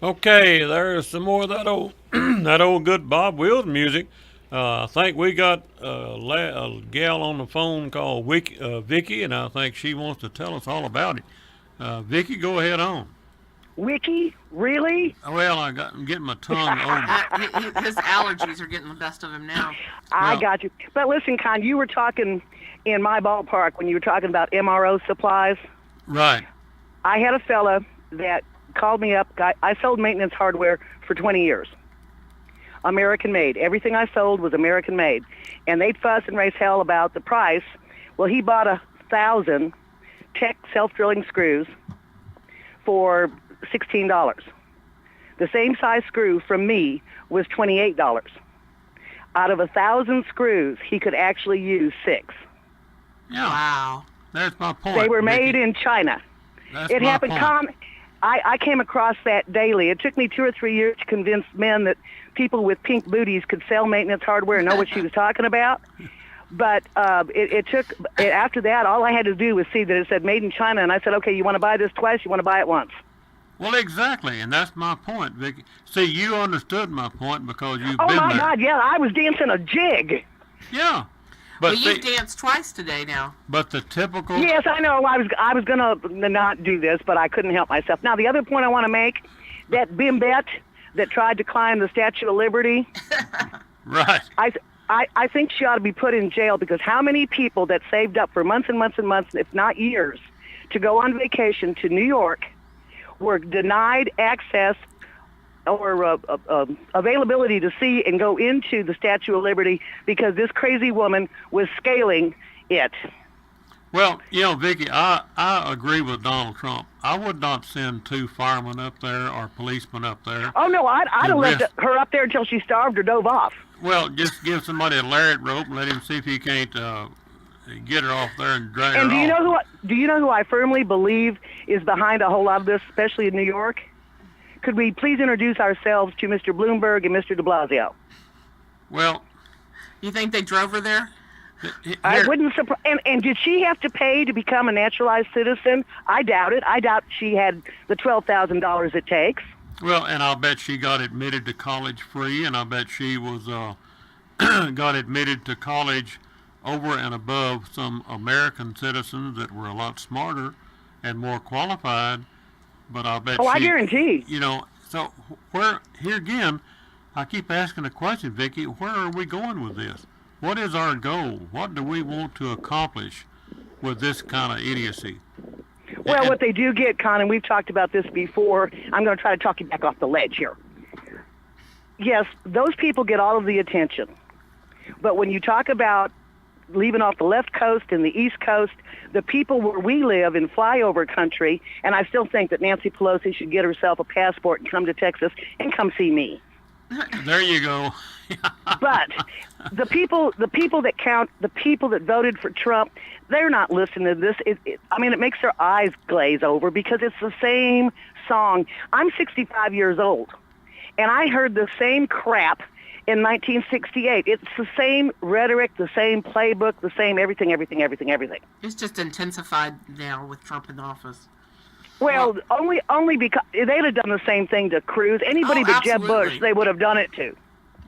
Speaker 1: Okay, there's some more of that old that old good Bob Wills music. I think we got a gal on the phone called Vicky, and I think she wants to tell us all about it. Vicky, go ahead on.
Speaker 8: Wiki? Really?
Speaker 1: Well, I'm getting my tongue over.
Speaker 2: His allergies are getting the best of him now.
Speaker 8: I
Speaker 1: Well,
Speaker 8: got you. But listen, Con, you were talking in my ballpark when you were talking about MRO supplies.
Speaker 1: right.
Speaker 8: I had a fella that called me up. I sold maintenance hardware for 20 years. American made. Everything I sold was American made. And they'd fuss and raise hell about the price. Well, he bought 1,000 Tech self-drilling screws for $16. The same size screw from me was $28. Out of 1,000 screws, he could actually use 6.
Speaker 1: Yeah.
Speaker 2: Wow.
Speaker 1: That's my point.
Speaker 8: They were made
Speaker 1: Vicky.
Speaker 8: in China.
Speaker 1: That's
Speaker 8: It
Speaker 1: my
Speaker 8: happened
Speaker 1: point.
Speaker 8: I came across that daily. It took me 2 or 3 years to convince men that people with pink booties could sell maintenance hardware and know what she was talking about. But after that, all I had to do was see that it said made in China, and I said, okay, you want to buy this twice, you want to buy it once.
Speaker 1: Well, exactly, and that's my point, Vicky. See, you understood my point because you've
Speaker 8: Oh,
Speaker 1: been
Speaker 8: my
Speaker 1: there.
Speaker 8: God, yeah, I was dancing a jig.
Speaker 1: Yeah. But
Speaker 2: Well,
Speaker 1: see,
Speaker 2: you've danced twice today now.
Speaker 1: but the typical.
Speaker 8: Yes, I know. I was going to not do this, but I couldn't help myself. Now, the other point I want to make, that bimbette that tried to climb the Statue of Liberty,
Speaker 1: Right.
Speaker 8: I think she ought to be put in jail because how many people that saved up for months and months and months, if not years, to go on vacation to New York were denied access or availability to see and go into the Statue of Liberty because this crazy woman was scaling it.
Speaker 1: Well, Vicky, I agree with Donald Trump. I would not send 2 firemen up there or policemen up there.
Speaker 8: Oh, no, I'd have left
Speaker 1: risk-
Speaker 8: her up there until she starved or dove off.
Speaker 1: Well, just give somebody a lariat rope and let him see if he can't get her off there and drag
Speaker 8: And
Speaker 1: her off.
Speaker 8: do you know who I firmly believe is behind a whole lot of this, especially in New York? Could we please introduce ourselves to Mr. Bloomberg and Mr. de Blasio?
Speaker 1: Well,
Speaker 2: You think they drove her there?
Speaker 8: I
Speaker 1: here-
Speaker 8: wouldn't surprise. And did she have to pay to become a naturalized citizen? I doubt it. I doubt she had the $12,000 it takes.
Speaker 1: Well, and I'll bet she got admitted to college free, and I bet she was got admitted to college over and above some American citizens that were a lot smarter and more qualified. But I bet
Speaker 8: Oh,
Speaker 1: she,
Speaker 8: I guarantee.
Speaker 1: So where here again, I keep asking the question, Vicky, where are we going with this? What is our goal? What do we want to accomplish with this kind of idiocy?
Speaker 8: Well,
Speaker 1: And-
Speaker 8: what they do get, Con, and we've talked about this before, I'm going to try to talk you back off the ledge here. Yes, those people get all of the attention. But when you talk about leaving off the left coast and the east coast, the people where we live in flyover country, and I still think that Nancy Pelosi should get herself a passport and come to Texas and come see me.
Speaker 1: There you go.
Speaker 8: But the people that count, the people that voted for Trump, they're not listening to this. It makes their eyes glaze over because it's the same song. I'm 65 years old, and I heard the same crap in 1968. It's the same rhetoric, the same playbook, the same everything.
Speaker 2: It's just intensified now with Trump in office.
Speaker 8: Well, only because they'd have done the same thing to Cruz. Anybody but Jeb
Speaker 2: absolutely.
Speaker 8: Bush, they would have done it to.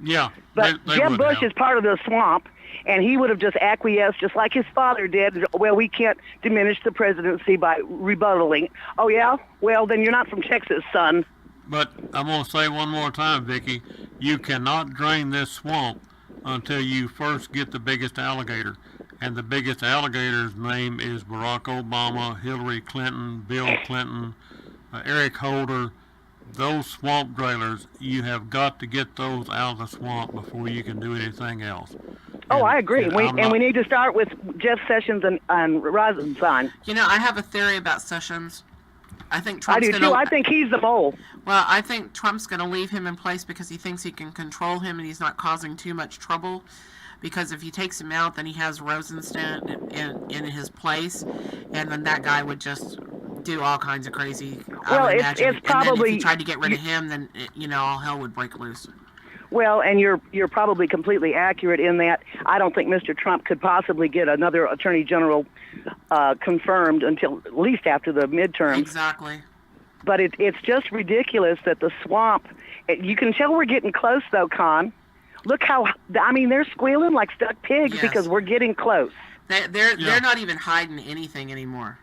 Speaker 1: Yeah.
Speaker 8: But
Speaker 1: they
Speaker 8: Jeb
Speaker 1: would
Speaker 8: Bush
Speaker 1: have.
Speaker 8: is part of the swamp, and he would have just acquiesced just like his father did. Well, we can't diminish the presidency by rebuttaling. Oh, yeah? Well, then you're not from Texas, son.
Speaker 1: But I'm going to say one more time, Vicky, you cannot drain this swamp until you first get the biggest alligator. And the biggest alligator's name is Barack Obama, Hillary Clinton, Bill Clinton, Eric Holder. Those swamp drailers, you have got to get those out of the swamp before you can do anything else.
Speaker 8: Oh, I agree.
Speaker 1: And
Speaker 8: We need to start with Jeff Sessions and Rosenstein.
Speaker 2: I have a theory about Sessions. I think
Speaker 8: I
Speaker 2: Trump's
Speaker 8: do,
Speaker 2: gonna,
Speaker 8: too. I think he's the mole.
Speaker 2: Well, I think Trump's going to leave him in place because he thinks he can control him and he's not causing too much trouble. Because if he takes him out, then he has Rosenstein in his place, and then that guy would just do all kinds of crazy.
Speaker 8: Well,
Speaker 2: I would
Speaker 8: it's
Speaker 2: imagine. And then if
Speaker 8: probably-
Speaker 2: he tried to get rid of him, then all hell would break loose.
Speaker 8: Well, and you're probably completely accurate in that. I don't think Mr. Trump could possibly get another attorney general confirmed until at least after the midterms.
Speaker 2: Exactly.
Speaker 8: But it's just ridiculous that the swamp. You can tell we're getting close, though, Con. Look how, I mean, they're squealing like stuck pigs
Speaker 2: Yes.
Speaker 8: because we're getting close.
Speaker 2: They're not even hiding anything anymore.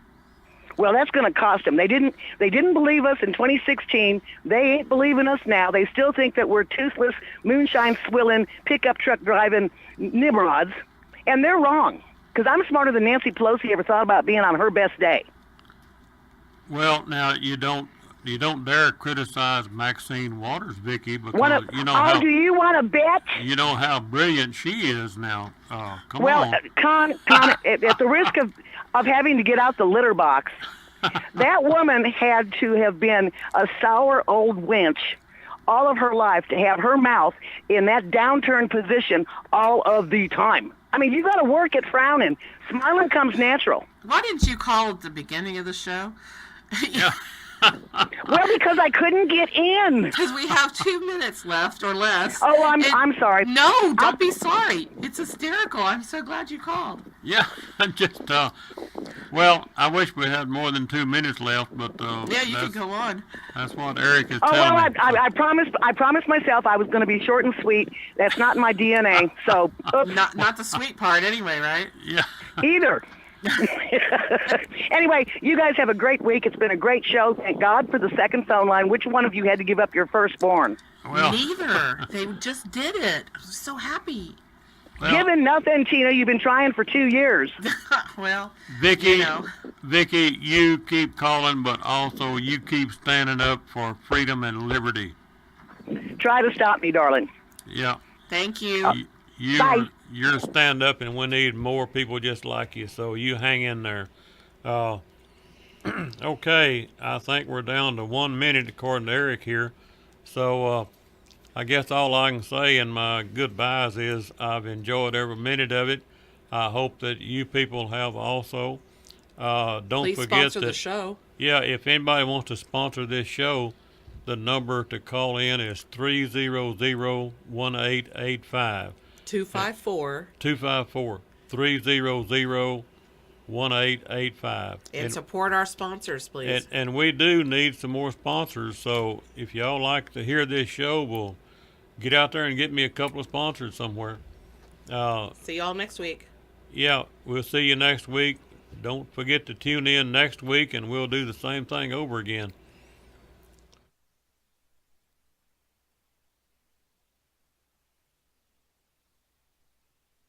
Speaker 8: Well, that's going to cost them. They didn't believe us in 2016. They ain't believing us now. They still think that we're toothless, moonshine swilling, pickup truck driving nimrods, and they're wrong. Because I'm smarter than Nancy Pelosi ever thought about being on her best day.
Speaker 1: Well, now you don't dare criticize Maxine Waters, Vicky, because you know how
Speaker 8: do you want to bet?
Speaker 1: you know how brilliant she is now. Come
Speaker 8: Well,
Speaker 1: on.
Speaker 8: Con, at the risk of having to get out the litter box, that woman had to have been a sour old wench all of her life to have her mouth in that downturned position all of the time. I mean, you got to work at frowning. Smiling comes natural.
Speaker 2: Why didn't you call at the beginning of the show?
Speaker 1: Yeah.
Speaker 8: Well, because I couldn't get in.
Speaker 2: Because we have 2 minutes left or less.
Speaker 8: Oh, I'm sorry.
Speaker 2: No, don't be sorry. It's hysterical. I'm so glad you called.
Speaker 1: Yeah, just well, I wish we had more than 2 minutes left, but
Speaker 2: Yeah, you can go on.
Speaker 1: That's what Eric is
Speaker 8: Oh
Speaker 1: telling
Speaker 8: well,
Speaker 1: me.
Speaker 8: I promised myself I was going to be short and sweet. That's not in my DNA. So oops.
Speaker 2: Not the sweet part anyway, right?
Speaker 1: Yeah.
Speaker 8: Either. Anyway, you guys have a great week. It's been a great show. Thank God for the second phone line. Which one of you had to give up your firstborn?
Speaker 1: Well,
Speaker 2: Neither. They just did it. I'm so happy.
Speaker 1: well,
Speaker 8: Given nothing, Tina. You've been trying for 2 years.
Speaker 2: Well,
Speaker 1: Vicky,
Speaker 2: you know.
Speaker 1: Vicky, you keep calling, but also you keep standing up for freedom and liberty.
Speaker 8: Try to stop me, darling.
Speaker 1: Yeah.
Speaker 2: Thank you.
Speaker 8: Bye.
Speaker 1: You're a stand up, and we need more people just like you. So you hang in there. Okay, I think we're down to 1 minute according to Eric here. So I guess all I can say in my goodbyes is I've enjoyed every minute of it. I hope that you people have also. Don't
Speaker 2: Please
Speaker 1: forget
Speaker 2: sponsor
Speaker 1: that.
Speaker 2: the show.
Speaker 1: Yeah, if anybody wants to sponsor this show, the number to call in is 300-1885.
Speaker 2: 254.
Speaker 1: 254-300-1885.
Speaker 2: And support our sponsors, please.
Speaker 1: And we do need some more sponsors, so if y'all like to hear this show, we'll get out there and get me a couple of sponsors somewhere.
Speaker 2: See y'all next week.
Speaker 1: Yeah, we'll see you next week. Don't forget to tune in next week, and we'll do the same thing over again.